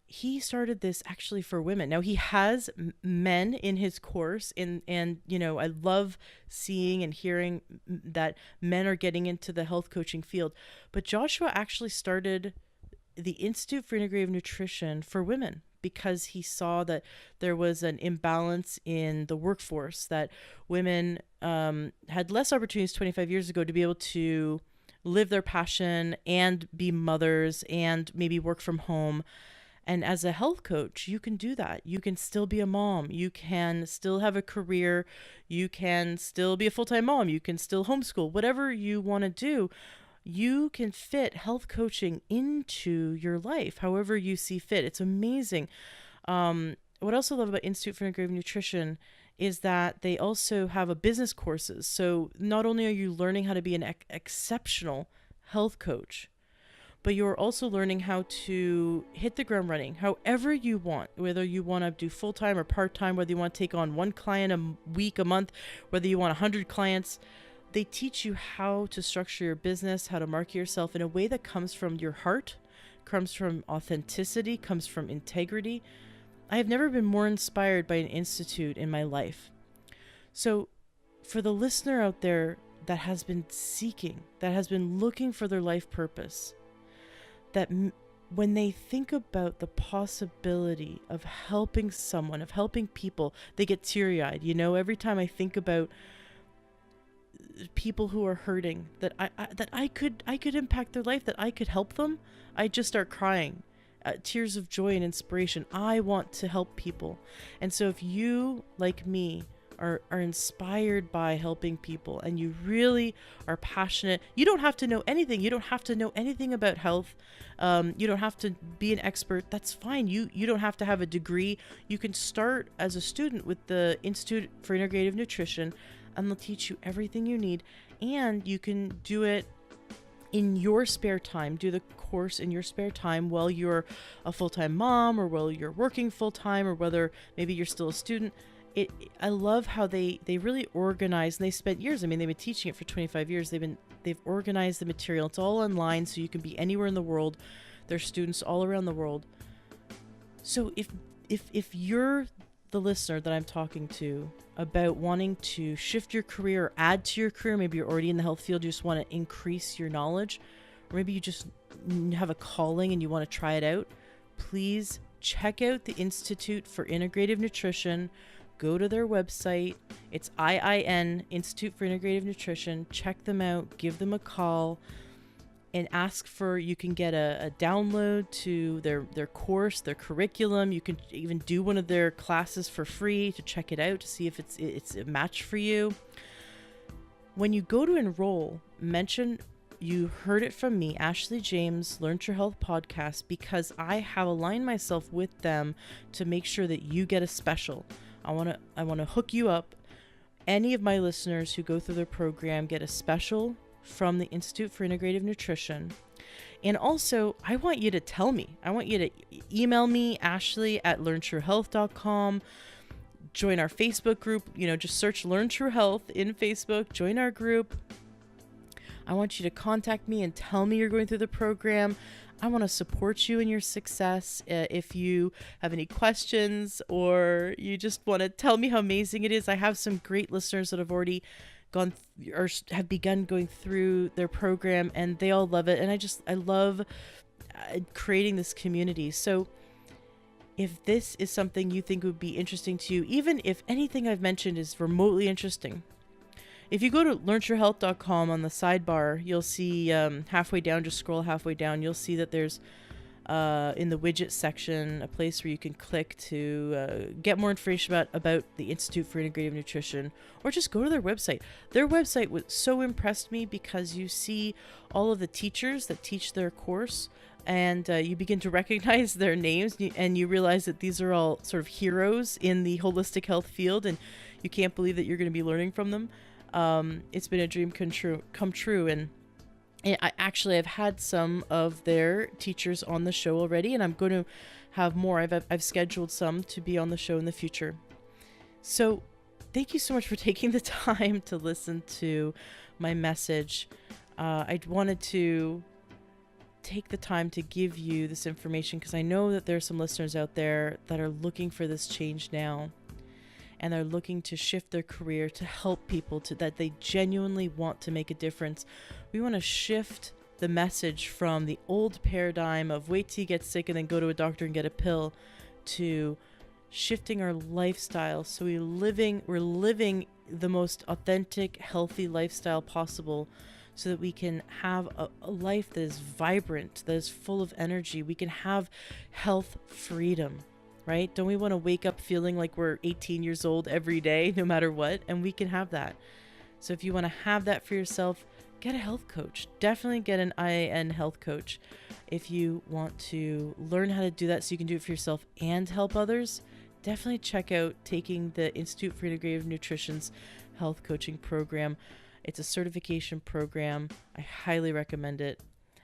He started this actually for women. Now, he has men in his course, and I love seeing and hearing that men are getting into the health coaching field. But Joshua actually started the Institute for Integrative Nutrition for women because he saw that there was an imbalance in the workforce, that women had less opportunities 25 years ago to be able to live their passion and be mothers and maybe work from home. And as a health coach, you can do that. You can still be a mom. You can still have a career. You can still be a full-time mom. You can still homeschool. Whatever you want to do, you can fit health coaching into your life, however you see fit. It's amazing. What I also love about Institute for Integrative Nutrition is that they also have a business courses. So not only are you learning how to be an exceptional health coach, but you're also learning how to hit the ground running however you want, whether you want to do full-time or part-time, whether you want to take on 1 client a week, a month, whether you want 100 clients. They teach you how to structure your business, how to market yourself in a way that comes from your heart, comes from authenticity, comes from integrity. I have never been more inspired by an institute in my life. So for the listener out there that has been seeking, that has been looking for their life purpose, that when they think about the possibility of helping someone, of helping people, they get teary-eyed. Every time I think about people who are hurting, that I could impact their life, that I could help them, I just start crying. Tears of joy and inspiration. I want to help people. And so if you, like me, are inspired by helping people and you really are passionate, you don't have to know anything. You don't have to know anything about health. You don't have to be an expert. That's fine. You don't have to have a degree. You can start as a student with the Institute for Integrative Nutrition, and they'll teach you everything you need. And you can do it in your spare time. Do the course in your spare time while you're a full-time mom, or while you're working full-time, or whether maybe you're still a student. I love how they really organize, and they spent years. I mean, they've been teaching it for 25 years. They've organized the material. It's all online, so you can be anywhere in the world. There's students all around the world. So if you're the listener that I'm talking to about wanting to shift your career or add to your career, maybe you're already in the health field, you just want to increase your knowledge, or maybe you just have a calling and you want to try it out, please check out the Institute for Integrative Nutrition. Go to their website. It's IIN, Institute for Integrative Nutrition. Check them out. Give them a call and ask for, you can get a download to their course, their curriculum. You can even do one of their classes for free to check it out, to see if it's a match for you. When you go to enroll, mention you heard it from me, Ashley James, Learn True Health podcast, because I have aligned myself with them to make sure that you get a special. I want to hook you up. Any of my listeners who go through their program get a special from the Institute for Integrative Nutrition. And also, I want you to tell me. I want you to email me, ashley@learntruehealth.com. Join our Facebook group. Just search Learn True Health in Facebook. Join our group. I want you to contact me and tell me you're going through the program. I want to support you in your success. If you have any questions or you just want to tell me how amazing it is, I have some great listeners that have already gone or have begun going through their program, and they all love it. And I love creating this community. So If this is something you think would be interesting to you, even if anything I've mentioned is remotely interesting, if you go to learnyourhealth.com on the sidebar, you'll see halfway down, just scroll halfway down, you'll see that there's in the widget section a place where you can click to get more information about the Institute for Integrative Nutrition, or just go to their website. Their website so impressed me because you see all of the teachers that teach their course, and you begin to recognize their names, and you realize that these are all sort of heroes in the holistic health field, and you can't believe that you're going to be learning from them. It's been a dream come true, and I've had some of their teachers on the show already, and I'm going to have more. I've scheduled some to be on the show in the future. So thank you so much for taking the time to listen to my message. I wanted to take the time to give you this information because I know that there are some listeners out there that are looking for this change now, and they're looking to shift their career to help people that they genuinely want to make a difference. We want to shift the message from the old paradigm of wait till you get sick and then go to a doctor and get a pill, to shifting our lifestyle so we're living the most authentic, healthy lifestyle possible, so that we can have a life that is vibrant, that is full of energy. We can have health freedom, right? Don't we want to wake up feeling like we're 18 years old every day, no matter what? And we can have that. So if you want to have that for yourself, get a health coach. Definitely get an IAN health coach. If you want to learn how to do that so you can do it for yourself and help others, definitely check out taking the Institute for Integrative Nutrition's health coaching program. It's a certification program. I highly recommend it.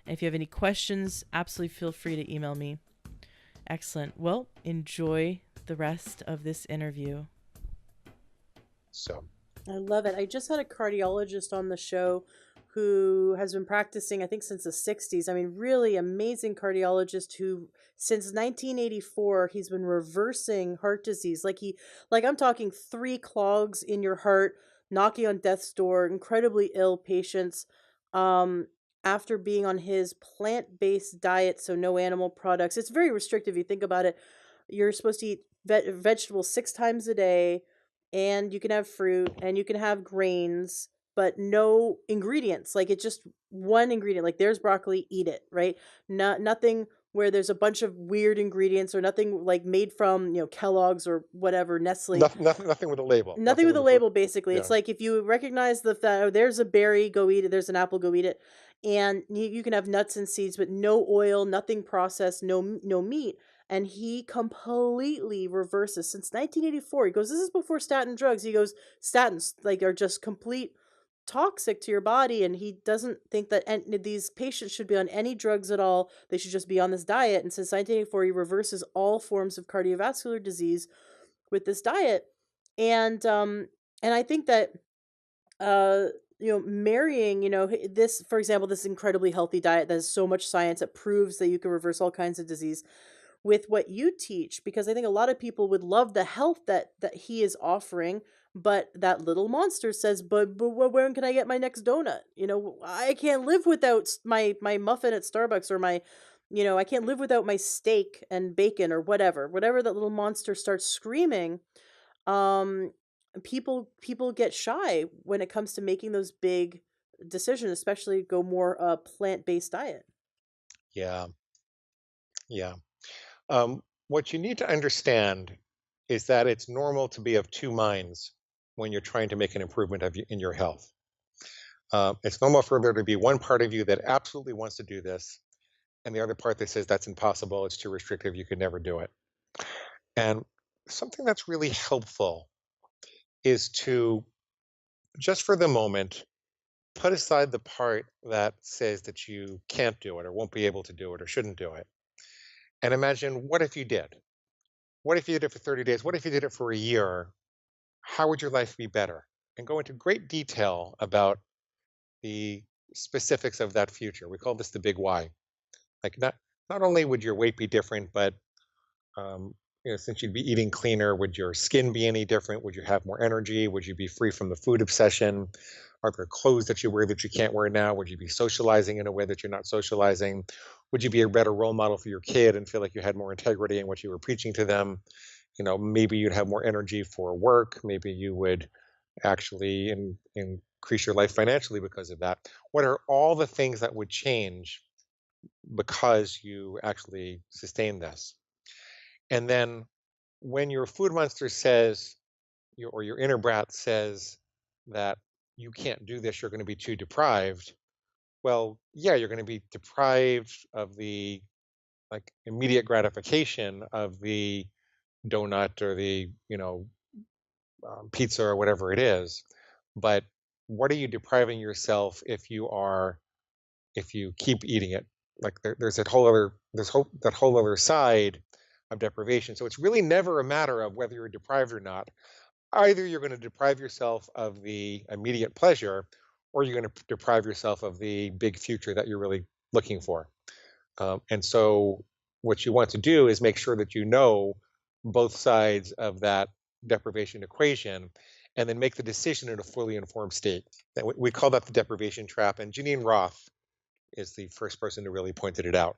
And if you have any questions, absolutely feel free to email me. Excellent. Well, enjoy the rest of this interview. So I love it. I just had a cardiologist on the show who has been practicing, I think, since the 60s. I mean, really amazing cardiologist who, since 1984, he's been reversing heart disease. Like I'm talking 3 clogs in your heart, knocking on death's door, incredibly ill patients. After being on his plant-based diet, so no animal products. It's very restrictive. You think about it. You're supposed to eat vegetables 6 times a day, and you can have fruit, and you can have grains, but no ingredients. Like, it's just one ingredient. Like, there's broccoli, eat it, right? Nothing where there's a bunch of weird ingredients, or nothing like made from, Kellogg's or whatever, Nestle. nothing with a label. Nothing with a label, basically. Yeah. It's like, if you recognize there's a berry, go eat it. There's an apple, go eat it. And you can have nuts and seeds, but no oil, nothing processed, no meat. And he completely reverses since 1984. He goes, this is before statin drugs. He goes, statins are just complete toxic to your body, and he doesn't think that these patients should be on any drugs at all. They should just be on this diet. And since 1984, he reverses all forms of cardiovascular disease with this diet. And I think that marrying, this, for example, this incredibly healthy diet that has so much science that proves that you can reverse all kinds of disease, with what you teach, because I think a lot of people would love the health that he is offering, but that little monster says, but when can I get my next donut? I can't live without my muffin at Starbucks, or my, I can't live without my steak and bacon, or whatever that little monster starts screaming. People get shy when it comes to making those big decisions, especially go more plant-based diet. Yeah. What you need to understand is that it's normal to be of 2 minds when you're trying to make an improvement in your health. It's normal for there to be one part of you that absolutely wants to do this, and the other part that says that's impossible, it's too restrictive, you could never do it. And something that's really helpful is to, just for the moment, put aside the part that says that you can't do it, or won't be able to do it, or shouldn't do it. And imagine, what if you did? What if you did it for 30 days? What if you did it for a year? How would your life be better? And go into great detail about the specifics of that future. We call this the big why. Like, not only would your weight be different, but since you'd be eating cleaner, would your skin be any different? Would you have more energy? Would you be free from the food obsession? Are there clothes that you wear that you can't wear now? Would you be socializing in a way that you're not socializing? Would you be a better role model for your kid and feel like you had more integrity in what you were preaching to them? Maybe you'd have more energy for work. Maybe you would actually increase your life financially because of that. What are all the things that would change because you actually sustain this? And then when your food monster says, or your inner brat says that you can't do this, you're going to be too deprived. Well, yeah, you're going to be deprived of the like immediate gratification of the donut or the pizza or whatever it is. But what are you depriving yourself if you keep eating it? Like there's that whole other side of deprivation. So it's really never a matter of whether you're deprived or not. Either you're going to deprive yourself of the immediate pleasure, or you're going to deprive yourself of the big future that you're really looking for. And so what you want to do is make sure that you know both sides of that deprivation equation, and then make the decision in a fully informed state. We call that the deprivation trap. And Janine Roth is the first person who really pointed it out.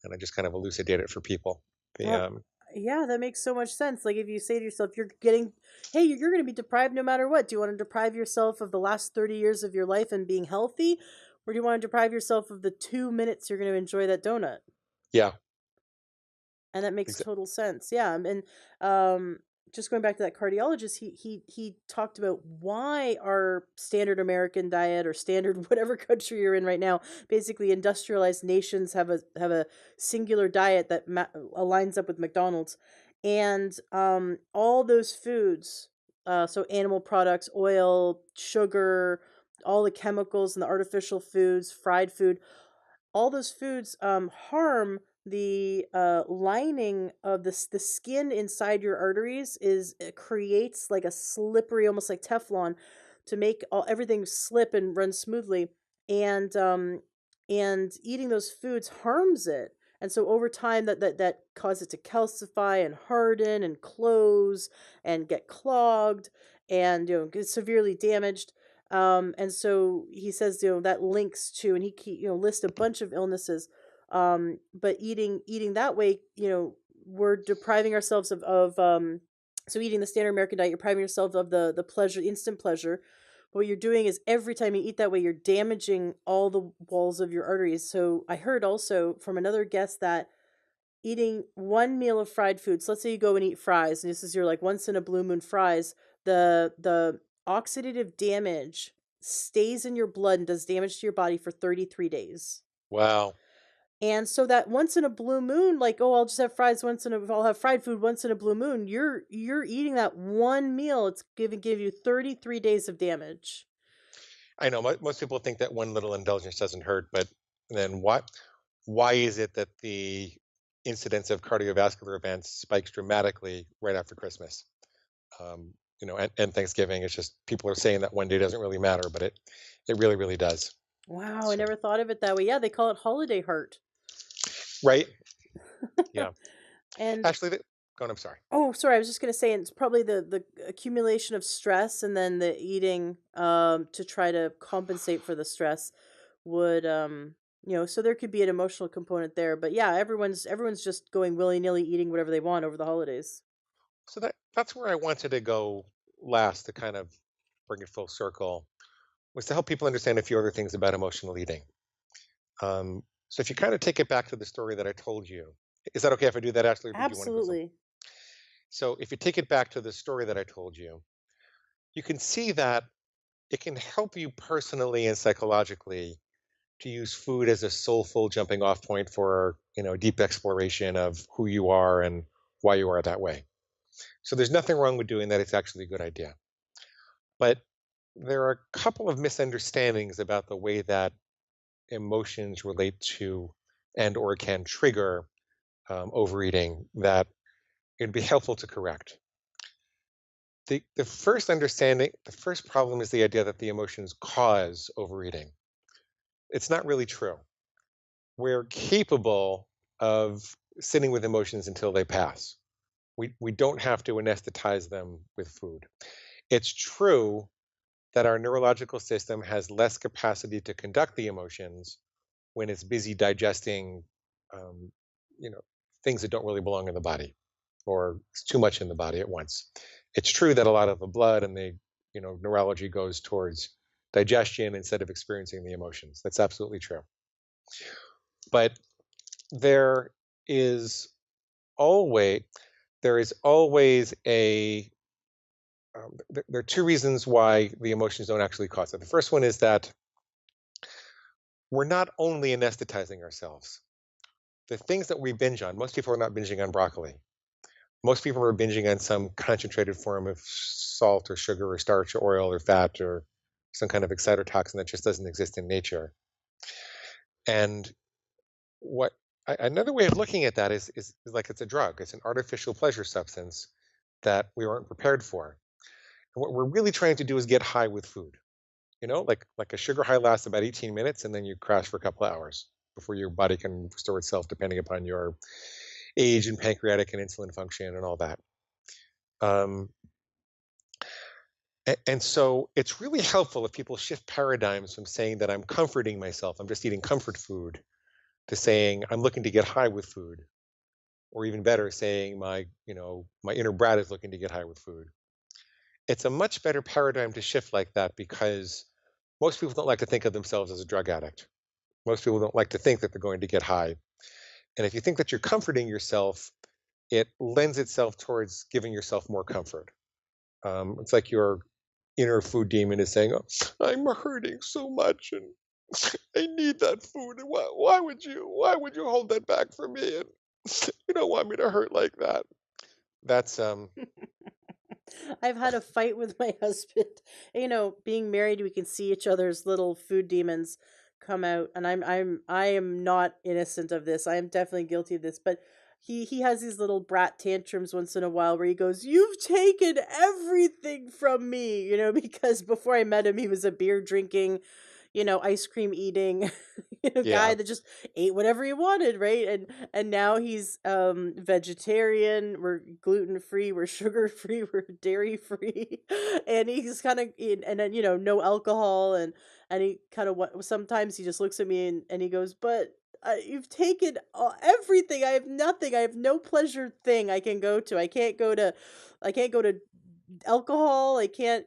And I just kind of elucidate it for people. Well, yeah, that makes so much sense. Like if you say to yourself, hey, you're going to be deprived no matter what. Do you want to deprive yourself of the last 30 years of your life and being healthy? Or do you want to deprive yourself of the 2 minutes you're going to enjoy that donut? Yeah. And that makes total sense. Yeah. And just going back to that cardiologist, he talked about why our standard American diet or standard whatever country you're in right now, basically industrialized nations have a singular diet that aligns up with McDonald's, and all those foods, so animal products, oil, sugar, all the chemicals and the artificial foods, fried food, all those foods harm the lining of the skin inside your arteries. It creates like a slippery, almost like Teflon, to make everything slip and run smoothly. And eating those foods harms it. And so over time that causes it to calcify and harden and close and get clogged and get severely damaged. And so he says, that links to, and he lists a bunch of illnesses. But eating that way, we're depriving ourselves of so eating the standard American diet, you're depriving yourself of the pleasure, instant pleasure. But what you're doing is every time you eat that way, you're damaging all the walls of your arteries. So I heard also from another guest that eating one meal of fried foods, let's say you go and eat fries, and this is your like once in a blue moon fries, the oxidative damage stays in your blood and does damage to your body for 33 days. Wow. And so that once in a blue moon, like, oh, I'll just have fries I'll have fried food once in a blue moon. You're eating that one meal. It's give you 33 days of damage. I know most people think that one little indulgence doesn't hurt, but then why is it that the incidence of cardiovascular events spikes dramatically right after Christmas? And Thanksgiving? It's just people are saying that one day doesn't really matter, but it really, really does. Wow, I never thought of it that way. Yeah, they call it holiday heart. Right? Yeah. And actually, go on, I'm sorry. Oh, sorry. I was just going to say, it's probably the accumulation of stress and then the eating to try to compensate for the stress would so there could be an emotional component there. But yeah, everyone's just going willy-nilly eating whatever they want over the holidays. So that's where I wanted to go last, to kind of bring it full circle, was to help people understand a few other things about emotional eating. So if you kind of take it back to the story that I told you, is that okay if I do that, Ashley? Absolutely. So if you take it back to the story that I told you, you can see that it can help you personally and psychologically to use food as a soulful jumping off point for, deep exploration of who you are and why you are that way. So there's nothing wrong with doing that. It's actually a good idea. But there are a couple of misunderstandings about the way that emotions relate to and or can trigger overeating that it'd be helpful to correct. The first problem is the idea that the emotions cause overeating. It's not really true. We're capable of sitting with emotions until they pass. We don't have to anesthetize them with food. It's true that our neurological system has less capacity to conduct the emotions when it's busy digesting um, you know, things that don't really belong in the body, or it's too much in the body at once. It's true that a lot of the blood and the neurology goes towards digestion instead of experiencing the emotions. That's absolutely true. But there is always there is always a there are two reasons why the emotions don't actually cause it. The first one is that we're not only anesthetizing ourselves. The things that we binge on, most people are not binging on broccoli. Most people are binging on some concentrated form of salt or sugar or starch or oil or fat or some kind of excitotoxin that just doesn't exist in nature. And what another way of looking at that is like it's a drug. It's an artificial pleasure substance that we weren't prepared for. And what we're really trying to do is get high with food. Like a sugar high lasts about 18 minutes and then you crash for a couple of hours before your body can restore itself, depending upon your age and pancreatic and insulin function and all that. And so it's really helpful if people shift paradigms from saying that I'm comforting myself, I'm just eating comfort food, to saying I'm looking to get high with food, or even better, saying my inner brat is looking to get high with food. It's a much better paradigm to shift like that because most people don't like to think of themselves as a drug addict. Most people don't like to think that they're going to get high. And if you think that you're comforting yourself, it lends itself towards giving yourself more comfort. It's like your inner food demon is saying, "Oh, I'm hurting so much and I need that food. Why would you hold that back from me? And you don't want me to hurt like that." That's I've had a fight with my husband. Being married, we can see each other's little food demons come out, and I am not innocent of this. I am definitely guilty of this, but he has these little brat tantrums once in a while where he goes, "You've taken everything from me," because before I met him, he was a beer drinking, ice cream eating, guy yeah. that just ate whatever he wanted, right? And now he's vegetarian, we're gluten free, we're sugar free, we're dairy free. And he's kind of and then no alcohol, and he kind of what sometimes he just looks at me and he goes, "But you've taken everything. I have nothing. I have no pleasure thing I can go to. I can't go to alcohol. I can't,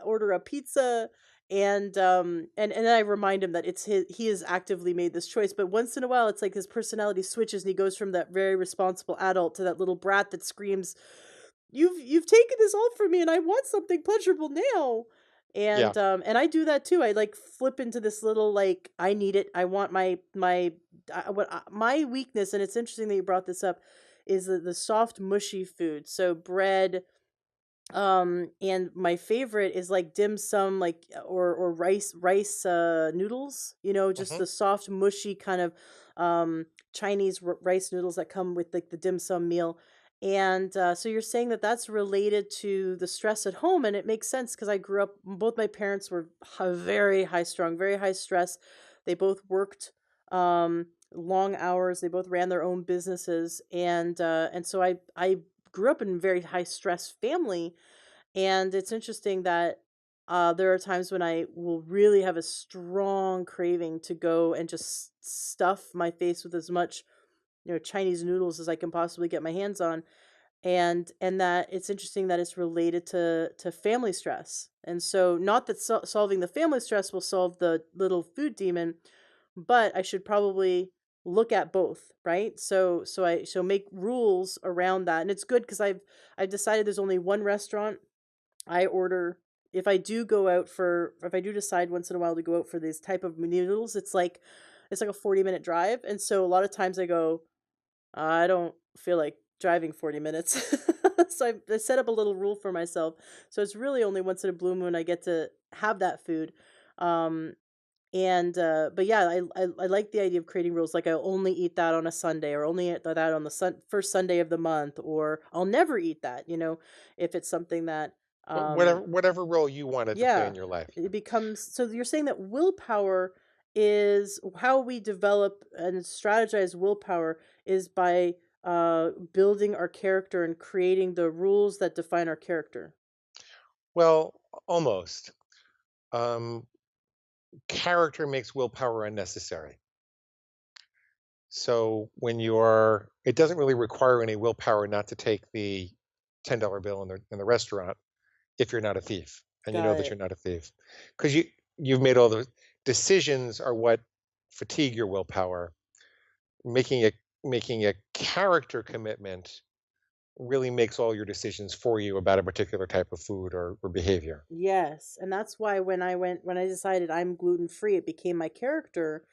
order a pizza." And then I remind him that he has actively made this choice. But once in a while, it's like his personality switches and he goes from that very responsible adult to that little brat that screams, "You've taken this all from me, and I want something pleasurable now." Yeah. And I do that too. I like flip into this little, like, I need it. I want my weakness, and it's interesting that you brought this up, is the soft mushy food. So bread, and my favorite is like dim sum, like, or rice noodles, just hmm the soft mushy kind of Chinese rice noodles that come with like the dim sum meal. And so you're saying that that's related to the stress at home, and it makes sense because I grew up, both my parents were very high strung, very high stress. They both worked long hours, they both ran their own businesses, and so I grew up in a very high stress family. And it's interesting that there are times when I will really have a strong craving to go and just stuff my face with as much, Chinese noodles as I can possibly get my hands on. And that it's interesting that it's related to family stress. And so, not that solving the family stress will solve the little food demon, but I should probably look at both, right? So make rules around that. And it's good because I've decided there's only one restaurant I order. If I do decide once in a while to go out for these type of noodles, it's like a 40-minute drive. And so a lot of times I go, I don't feel like driving 40 minutes. So I set up a little rule for myself. So it's really only once in a blue moon I get to have that food. Um, and but yeah, I like the idea of creating rules. Like, I'll only eat that on a Sunday, or only eat that on the first Sunday of the month, or I'll never eat that, if it's something that whatever role you wanted to play yeah, in your life. it becomes. So you're saying that willpower is how we develop and strategize. Willpower is by building our character and creating the rules that define our character. Well, almost. Um, Character makes willpower unnecessary. So it doesn't really require any willpower not to take the $10 bill in the restaurant if you're not a thief, and you know Got that it. you're not a thief, because you've made all the decisions are what fatigue your willpower. Making a character commitment really makes all your decisions for you about a particular type of food or behavior. Yes, and that's why when I decided I'm gluten free, it became my character,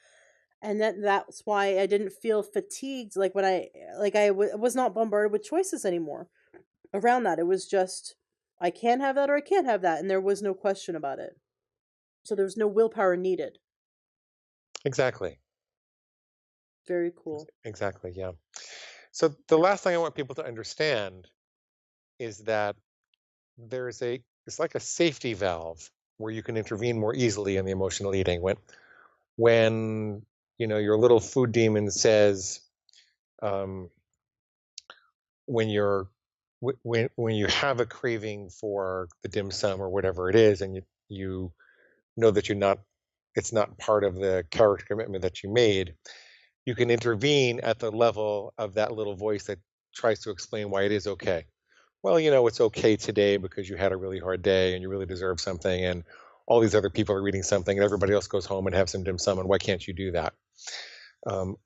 and that's why I didn't feel fatigued like when I was not bombarded with choices anymore around that. It was just I can't have that or I can't have that, and there was no question about it. So there was no willpower needed. Exactly. Very cool. Exactly. Yeah. So the last thing I want people to understand is that it's like a safety valve where you can intervene more easily in the emotional eating when your little food demon says, um, when you're when you have a craving for the dim sum or whatever it is, and you know that it's not part of the character commitment that you made, you can intervene at the level of that little voice that tries to explain why it is okay. Well, it's okay today because you had a really hard day and you really deserve something, and all these other people are eating something, and everybody else goes home and have some dim sum, and why can't you do that?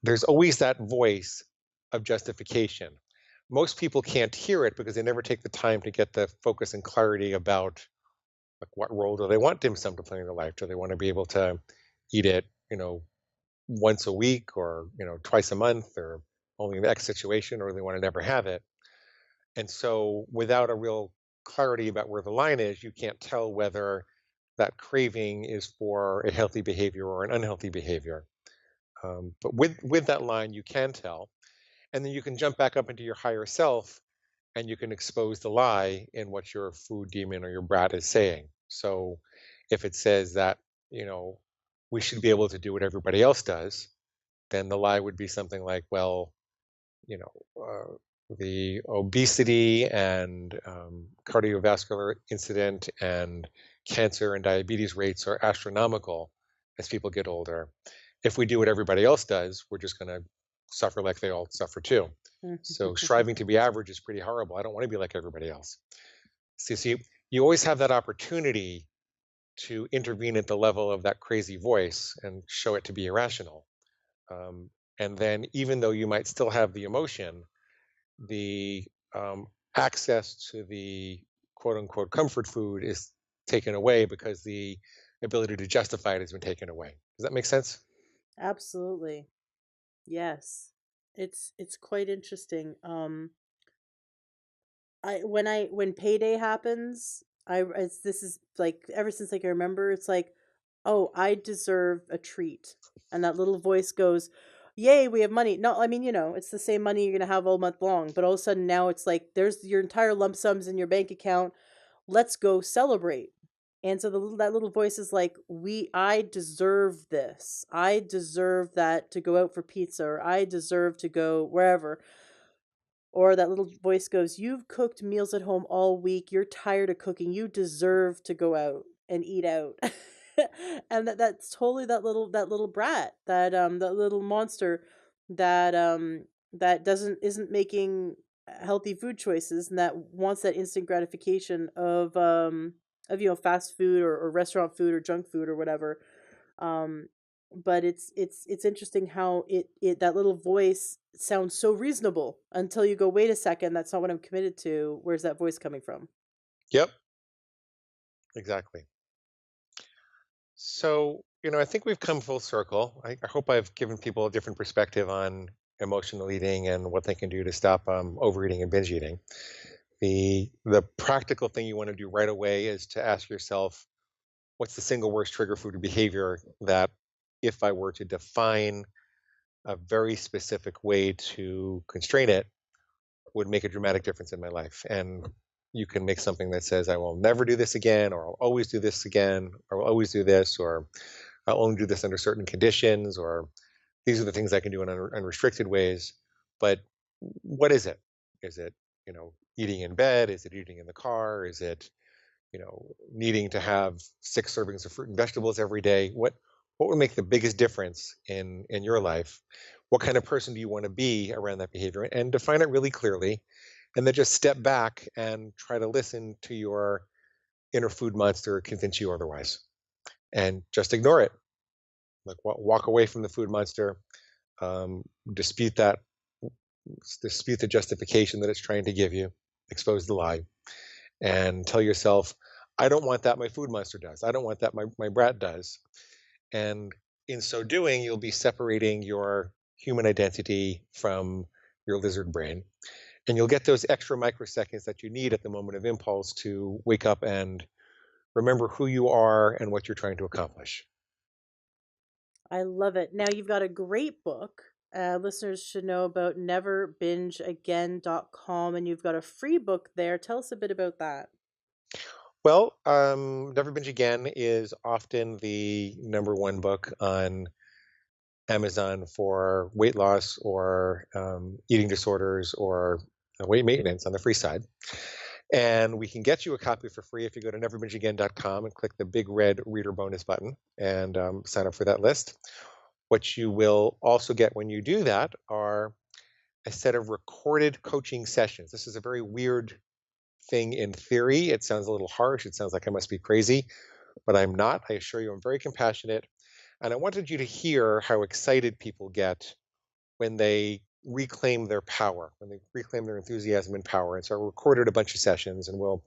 There's always that voice of justification. Most people can't hear it because they never take the time to get the focus and clarity about, like, what role do they want dim sum to play in their life? Do they want to be able to eat it, once a week, or twice a month, or only in the X situation, or they want to never have it? And so, without a real clarity about where the line is, you can't tell whether that craving is for a healthy behavior or an unhealthy behavior. But with that line, you can tell, and then you can jump back up into your higher self, and you can expose the lie in what your food demon or your brat is saying. So, if it says that you know we should be able to do what everybody else does, then the lie would be something like, well, you know, the obesity and cardiovascular incident and cancer and diabetes rates are astronomical as people get older. If we do what everybody else does, we're just going to suffer like they all suffer too. So striving to be average is pretty horrible. I don't want to be like everybody else. See, you always have that opportunity to intervene at the level of that crazy voice and show it to be irrational. Um, and then, even though you might still have the emotion, the access to the quote unquote comfort food is taken away because the ability to justify it has been taken away. Does that make sense? Absolutely. Yes. It's quite interesting. When payday happens, this is like ever since I can remember, it's like, oh, I deserve a treat. And that little voice goes, yay, we have money. No, I mean, it's the same money you're gonna have all month long, but all of a sudden now it's like there's your entire lump sums in your bank account. Let's go celebrate. And so that little voice is like, I deserve this. I deserve that to go out for pizza, or I deserve to go wherever. Or that little voice goes, you've cooked meals at home all week. You're tired of cooking. You deserve to go out and eat out. And that's totally that little brat, that little monster that isn't making healthy food choices, and that wants that instant gratification of fast food, or restaurant food, or junk food, or whatever. um but it's interesting how it that little voice sounds so reasonable until you go, wait a second, that's not what I'm committed to. Where's that voice coming from? Yep, exactly. So, I think we've come full circle. I hope I've given people a different perspective on emotional eating and what they can do to stop overeating and binge eating. The practical thing you want to do right away is to ask yourself, what's the single worst trigger food behavior that, if I were to define a very specific way to constrain it, would make a dramatic difference in my life? And you can make something that says, I will never do this again, or I'll always do this again, or I'll always do this, or I'll only do this under certain conditions, or these are the things I can do in unrestricted ways. But what is it? Is it, eating in bed? Is it eating in the car? Is it, needing to have 6 servings of fruit and vegetables every day? What would make the biggest difference in your life? what kind of person do you want to be around that behavior, and define it really clearly, and then just step back and try to listen to your inner food monster convince you otherwise, and just ignore it. Like walk away from the food monster, um, dispute that, dispute the justification that it's trying to give you, expose the lie, and tell yourself, I don't want that, my food monster does. I don't want that, my brat does. And in so doing, you'll be separating your human identity from your lizard brain. And you'll get those extra microseconds that you need at the moment of impulse to wake up and remember who you are and what you're trying to accomplish. I love it. Now you've got a great book. Listeners should know about neverbingeagain.com, and you've got a free book there. Tell us a bit about that. Well, Never Binge Again is often the number one book on Amazon for weight loss or eating disorders or weight maintenance on the free side. And we can get you a copy for free if you go to neverbingeagain.com and click the big red reader bonus button and sign up for that list. What you will also get when you do that are a set of recorded coaching sessions. This is a very weird thing in theory. It sounds a little harsh. It sounds like I must be crazy, but I'm not. I assure you, I'm very compassionate. And I wanted you to hear how excited people get when they reclaim their power, when they reclaim their enthusiasm and power. And so I recorded a bunch of sessions, and we'll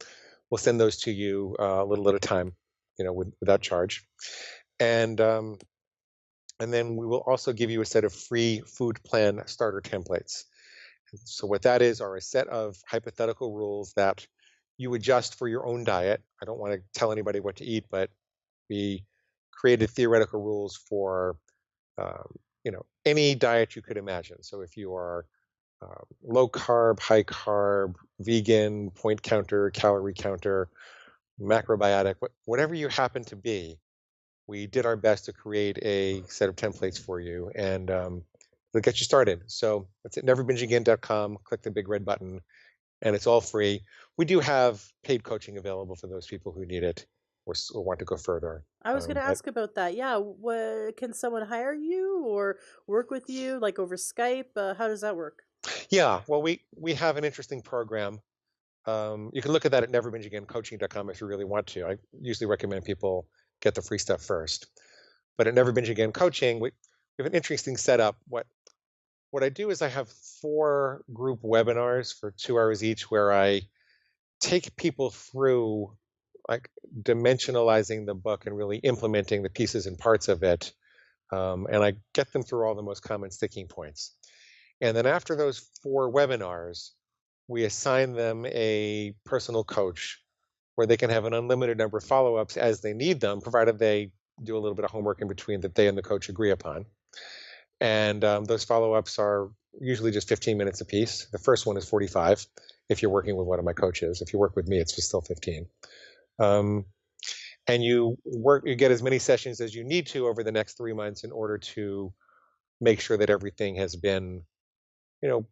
send those to you a little at a time, without charge. And then we will also give you a set of free food plan starter templates. So what that is are a set of hypothetical rules that you adjust for your own diet. I don't want to tell anybody what to eat, but we created theoretical rules for any diet you could imagine. So if you are low carb, high carb, vegan, point counter, calorie counter, macrobiotic, whatever you happen to be, we did our best to create a set of templates for you, and it'll get you started. So it's at neverbingeagain.com. Click the big red button, and it's all free. We do have paid coaching available for those people who need it or want to go further. I was going to ask about that. Yeah, can someone hire you or work with you, like over Skype? How does that work? Yeah, well, we have an interesting program. You can look at that at neverbingeagaincoaching.com if you really want to. I usually recommend people get the free stuff first. But at Never Binge Again Coaching, we have an interesting setup. What I do is I have 4 group webinars for 2 hours each where I take people through like dimensionalizing the book and really implementing the pieces and parts of it. And I get them through all the most common sticking points. And then after those 4 webinars, we assign them a personal coach where they can have an unlimited number of follow-ups as they need them, provided they do a little bit of homework in between that they and the coach agree upon. And those follow-ups are usually just 15 minutes apiece. The first one is 45 if you're working with one of my coaches. If you work with me, it's just still 15. And you get as many sessions as you need to over the next 3 months in order to make sure that everything has been,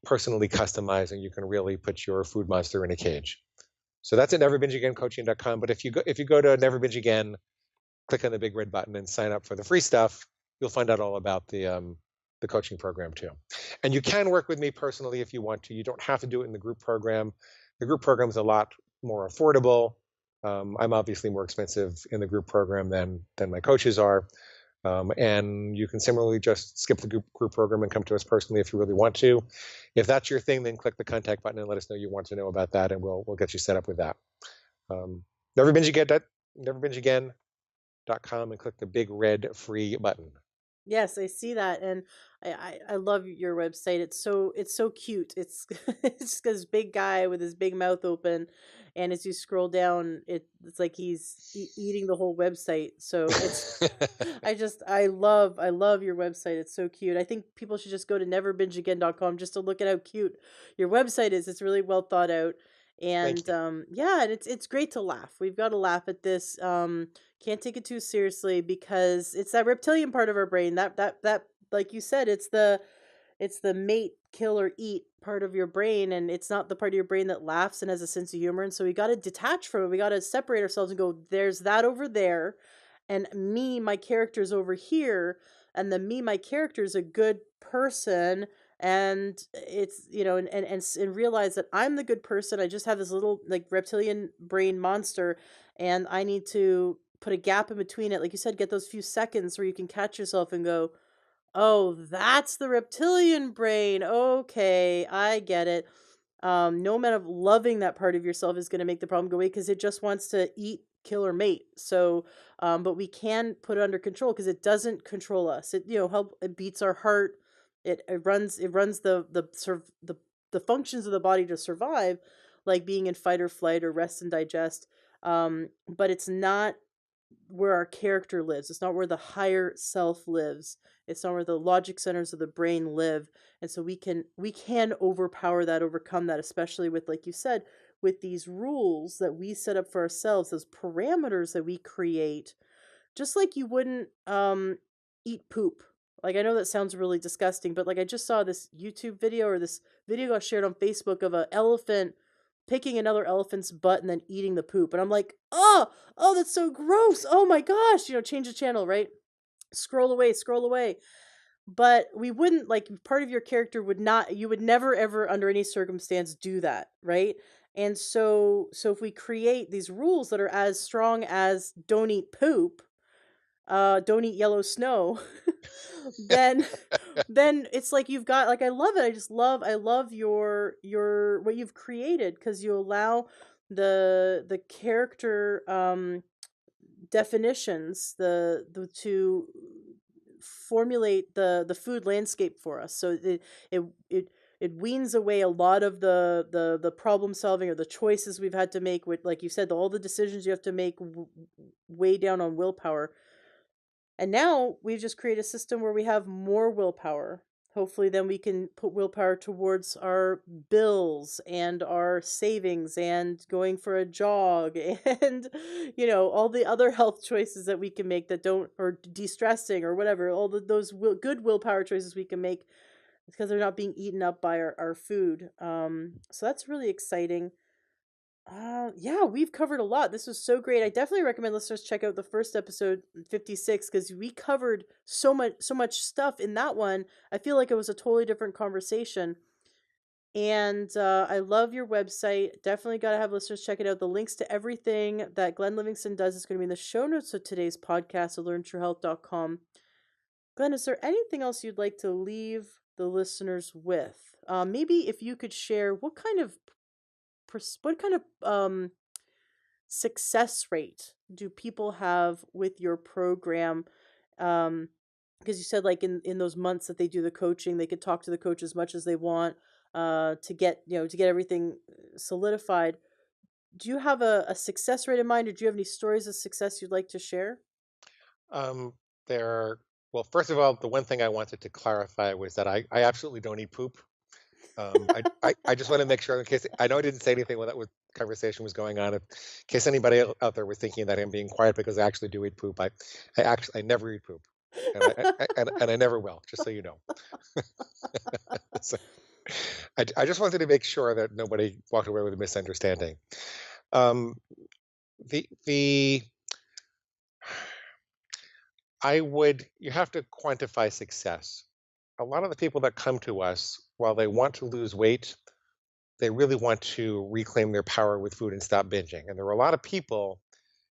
personally customized, and you can really put your food monster in a cage. So that's at neverbingeagaincoaching.com. But if you go to Never Binge Again, click on the big red button and sign up for the free stuff, you'll find out all about the coaching program too. And you can work with me personally if you want to. You don't have to do it in the group program. The group program is a lot more affordable. I'm obviously more expensive in the group program than my coaches are. And you can similarly just skip the group program and come to us personally if you really want to. If that's your thing, then click the contact button and let us know you want to know about that, and we'll get you set up with that. Neverbingeagain.com and click the big red free button. Yes, I see that, and I love your website. It's so cute. It's it's this big guy with his big mouth open, and as you scroll down, it's like he's eating the whole website. So it's I love your website. It's so cute. I think people should just go to neverbingeagain.com just to look at how cute your website is. It's really well thought out. And yeah, and it's great to laugh. We've got to laugh at this. Can't take it too seriously because it's that reptilian part of our brain that like you said, it's the mate, kill or eat part of your brain, and it's not the part of your brain that laughs and has a sense of humor. And so we got to detach from it. We got to separate ourselves and go, there's that over there, and me, my character's over here, and my character is a good person, and it's, and realize that I'm the good person. I just have this little like reptilian brain monster, and I need to put a gap in between it, like you said, get those few seconds where you can catch yourself and go, oh, that's the reptilian brain. Okay, I get it. No amount of loving that part of yourself is going to make the problem go away, because it just wants to eat, kill, or mate. So, but we can put it under control because it doesn't control us. It, it beats our heart. It runs the functions of the body to survive, like being in fight or flight or rest and digest. But it's not where our character lives. It's not where the higher self lives. It's not where the logic centers of the brain live. And so we can overpower that, overcome that, especially with, like you said, with these rules that we set up for ourselves, those parameters that we create. Just like you wouldn't eat poop. Like, I know that sounds really disgusting, but like I just saw this YouTube video, or this video got shared on Facebook, of an elephant picking another elephant's butt and then eating the poop. And I'm like, oh, that's so gross. Oh my gosh, change the channel, right? Scroll away, scroll away. But we wouldn't, like, part of your character would not, you would never ever under any circumstance do that, right? And so if we create these rules that are as strong as don't eat poop, don't eat yellow snow, then then it's like you've got, like, I love it. I love your what you've created, because you allow the character definitions, the to formulate the food landscape for us. So it it it weans away a lot of the problem solving, or the choices we've had to make with, like you said, all the decisions you have to make, way down on willpower. And now we've just created a system where we have more willpower. Hopefully, then we can put willpower towards our bills and our savings and going for a jog and, all the other health choices that we can make that don't, or de stressing or whatever, all those good willpower choices we can make, because they're not being eaten up by our food. So that's really exciting. Yeah, we've covered a lot. This was so great. I definitely recommend listeners check out the first episode, 56, because we covered so much stuff in that one. I feel like it was a totally different conversation. And I love your website. Definitely got to have listeners check it out. The links to everything that Glenn Livingston does is going to be in the show notes of today's podcast at learntruehealth.com. Glenn, is there anything else you'd like to leave the listeners with? Maybe if you could share what kind of success rate do people have with your program? Because you said, like, in those months that they do the coaching, they could talk to the coach as much as they want, to get everything solidified. Do you have a success rate in mind, or do you have any stories of success you'd like to share? Um, well, first of all, the one thing I wanted to clarify was that I absolutely don't eat poop. I just want to make sure, in case I know I didn't say anything when that conversation was going on. In case anybody out there was thinking that I'm being quiet because I actually do eat poop, I never eat poop, and I never will. Just so you know. So, I just wanted to make sure that nobody walked away with a misunderstanding. Um, the you have to quantify success. A lot of the people that come to us, while they want to lose weight, they really want to reclaim their power with food and stop binging. And there are a lot of people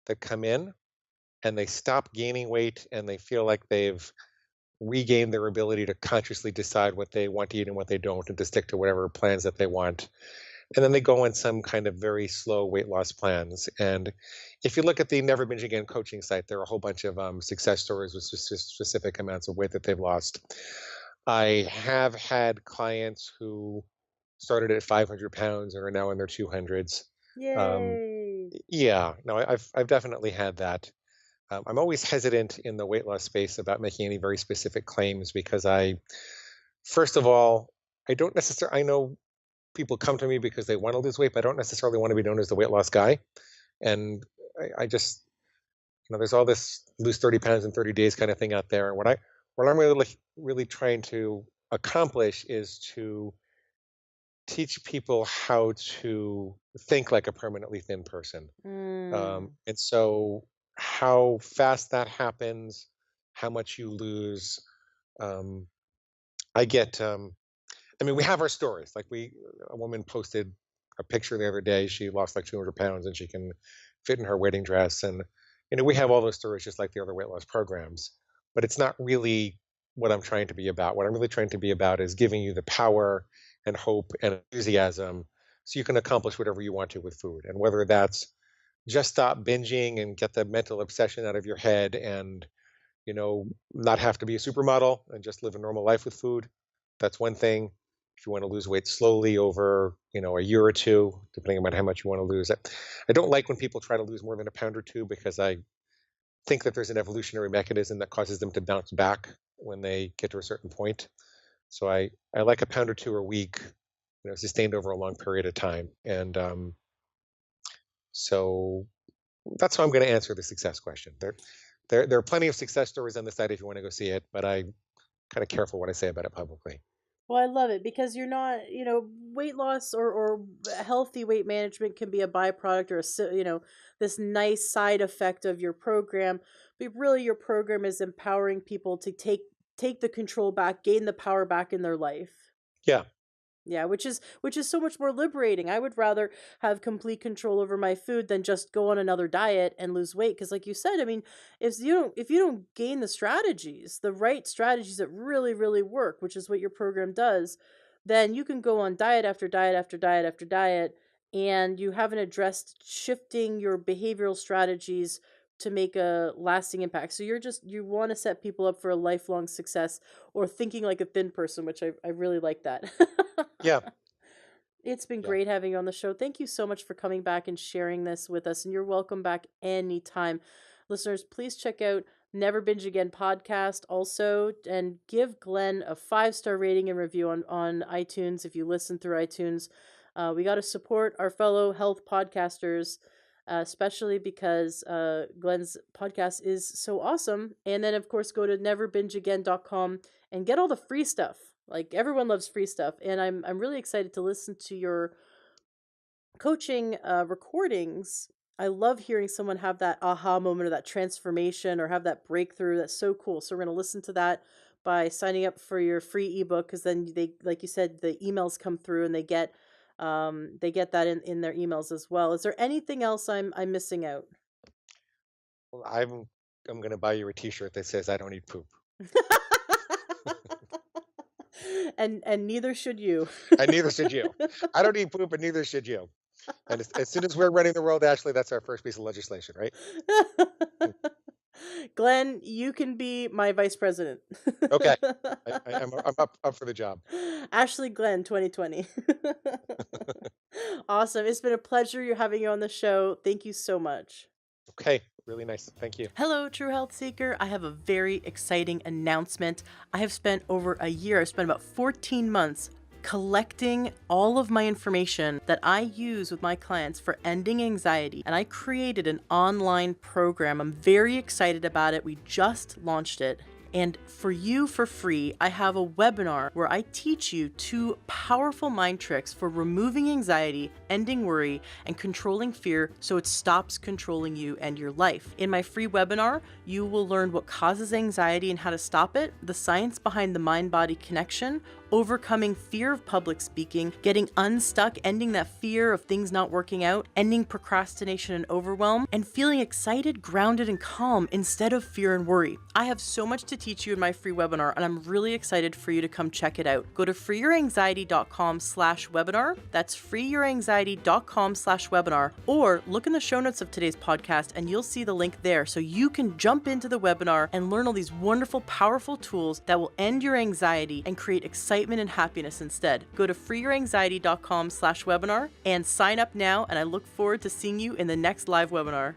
that come in and they stop gaining weight and they feel like they've regained their ability to consciously decide what they want to eat and what they don't, and to stick to whatever plans that they want. And then they go on some kind of very slow weight loss plans. And if you look at the Never Binge Again coaching site, there are a whole bunch of success stories with specific amounts of weight that they've lost. I have had clients who started at 500 pounds and are now in their 200s. Yay! Yeah, no, I've definitely had that. I'm always hesitant in the weight loss space about making any very specific claims, because first of all, I know people come to me because they want to lose weight, but I don't necessarily want to be known as the weight loss guy. And I just, there's all this lose 30 pounds in 30 days kind of thing out there. And what I'm really trying to accomplish is to teach people how to think like a permanently thin person. And so how fast that happens, how much you lose, I get, I mean, we have our stories. Like a woman posted a picture the other day. She lost like 200 pounds and she can fit in her wedding dress. And, we have all those stories just like the other weight loss programs. But it's not really what I'm trying to be about. What I'm really trying to be about is giving you the power and hope and enthusiasm so you can accomplish whatever you want to with food. And whether that's just stop binging and get the mental obsession out of your head and, not have to be a supermodel and just live a normal life with food. That's one thing. If you want to lose weight slowly over, a year or two, depending on how much you want to lose. I don't like when people try to lose more than a pound or two because I think that there's an evolutionary mechanism that causes them to bounce back when they get to a certain point. So I like a pound or two a week, sustained over a long period of time. And so that's how I'm going to answer the success question. There are plenty of success stories on the site if you want to go see it, but I'm kind of careful what I say about it publicly. Well, I love it because you're not, weight loss or healthy weight management can be a byproduct or this nice side effect of your program. But really, your program is empowering people to take the control back, gain the power back in their life. Yeah. Yeah, which is so much more liberating. I would rather have complete control over my food than just go on another diet and lose weight. Because, like you said, I mean, if you don't gain the right strategies that really, really work, which is what your program does, then you can go on diet after diet after diet after diet, and you haven't addressed shifting your behavioral strategies to make a lasting impact. So you want to set people up for a lifelong success or thinking like a thin person, which I really like that. Yeah. It's been Yeah. great having you on the show. Thank you so much for coming back and sharing this with us. And you're welcome back anytime. Listeners, please check out Never Binge Again podcast also, and give Glenn a 5-star rating and review on iTunes if you listen through iTunes. We got to support our fellow health podcasters, especially because Glenn's podcast is so awesome. And then, of course, go to neverbingeagain.com and get all the free stuff. Like, everyone loves free stuff. And I'm really excited to listen to your coaching recordings. I love hearing someone have that aha moment or that transformation or have that breakthrough. That's so cool. So we're going to listen to that by signing up for your free ebook, because then they, like you said, the emails come through and they get that in their emails as well. Is there anything else I'm missing out? Well, I'm going to buy you a T-shirt that says "I don't eat poop." and neither should you. And neither should you. I don't eat poop, and neither should you. And as soon as we're running the world, Ashley, that's our first piece of legislation, right? Glenn, you can be my vice president. Okay. I'm up for the job. Ashley Glenn 2020. Awesome. It's been a pleasure having you on the show. Thank you so much. Okay. Really nice. Thank you. Hello, True Health Seeker. I have a very exciting announcement. I have spent over a year, I've spent about 14 months collecting all of my information that I use with my clients for ending anxiety. And I created an online program. I'm very excited about it. We just launched it. And for you, for free, I have a webinar where I teach you 2 powerful mind tricks for removing anxiety, ending worry, and controlling fear so it stops controlling you and your life. In my free webinar, you will learn what causes anxiety and how to stop it, the science behind the mind-body connection, overcoming fear of public speaking, getting unstuck, ending that fear of things not working out, ending procrastination and overwhelm, and feeling excited, grounded, and calm instead of fear and worry. I have so much to teach you in my free webinar, and I'm really excited for you to come check it out. Go to freeyouranxiety.com/webinar. That's freeyouranxiety.com/webinar, or look in the show notes of today's podcast and you'll see the link there so you can jump into the webinar and learn all these wonderful, powerful tools that will end your anxiety and create excitement and happiness instead. Go to freeyouranxiety.com/webinar and sign up now, and I look forward to seeing you in the next live webinar.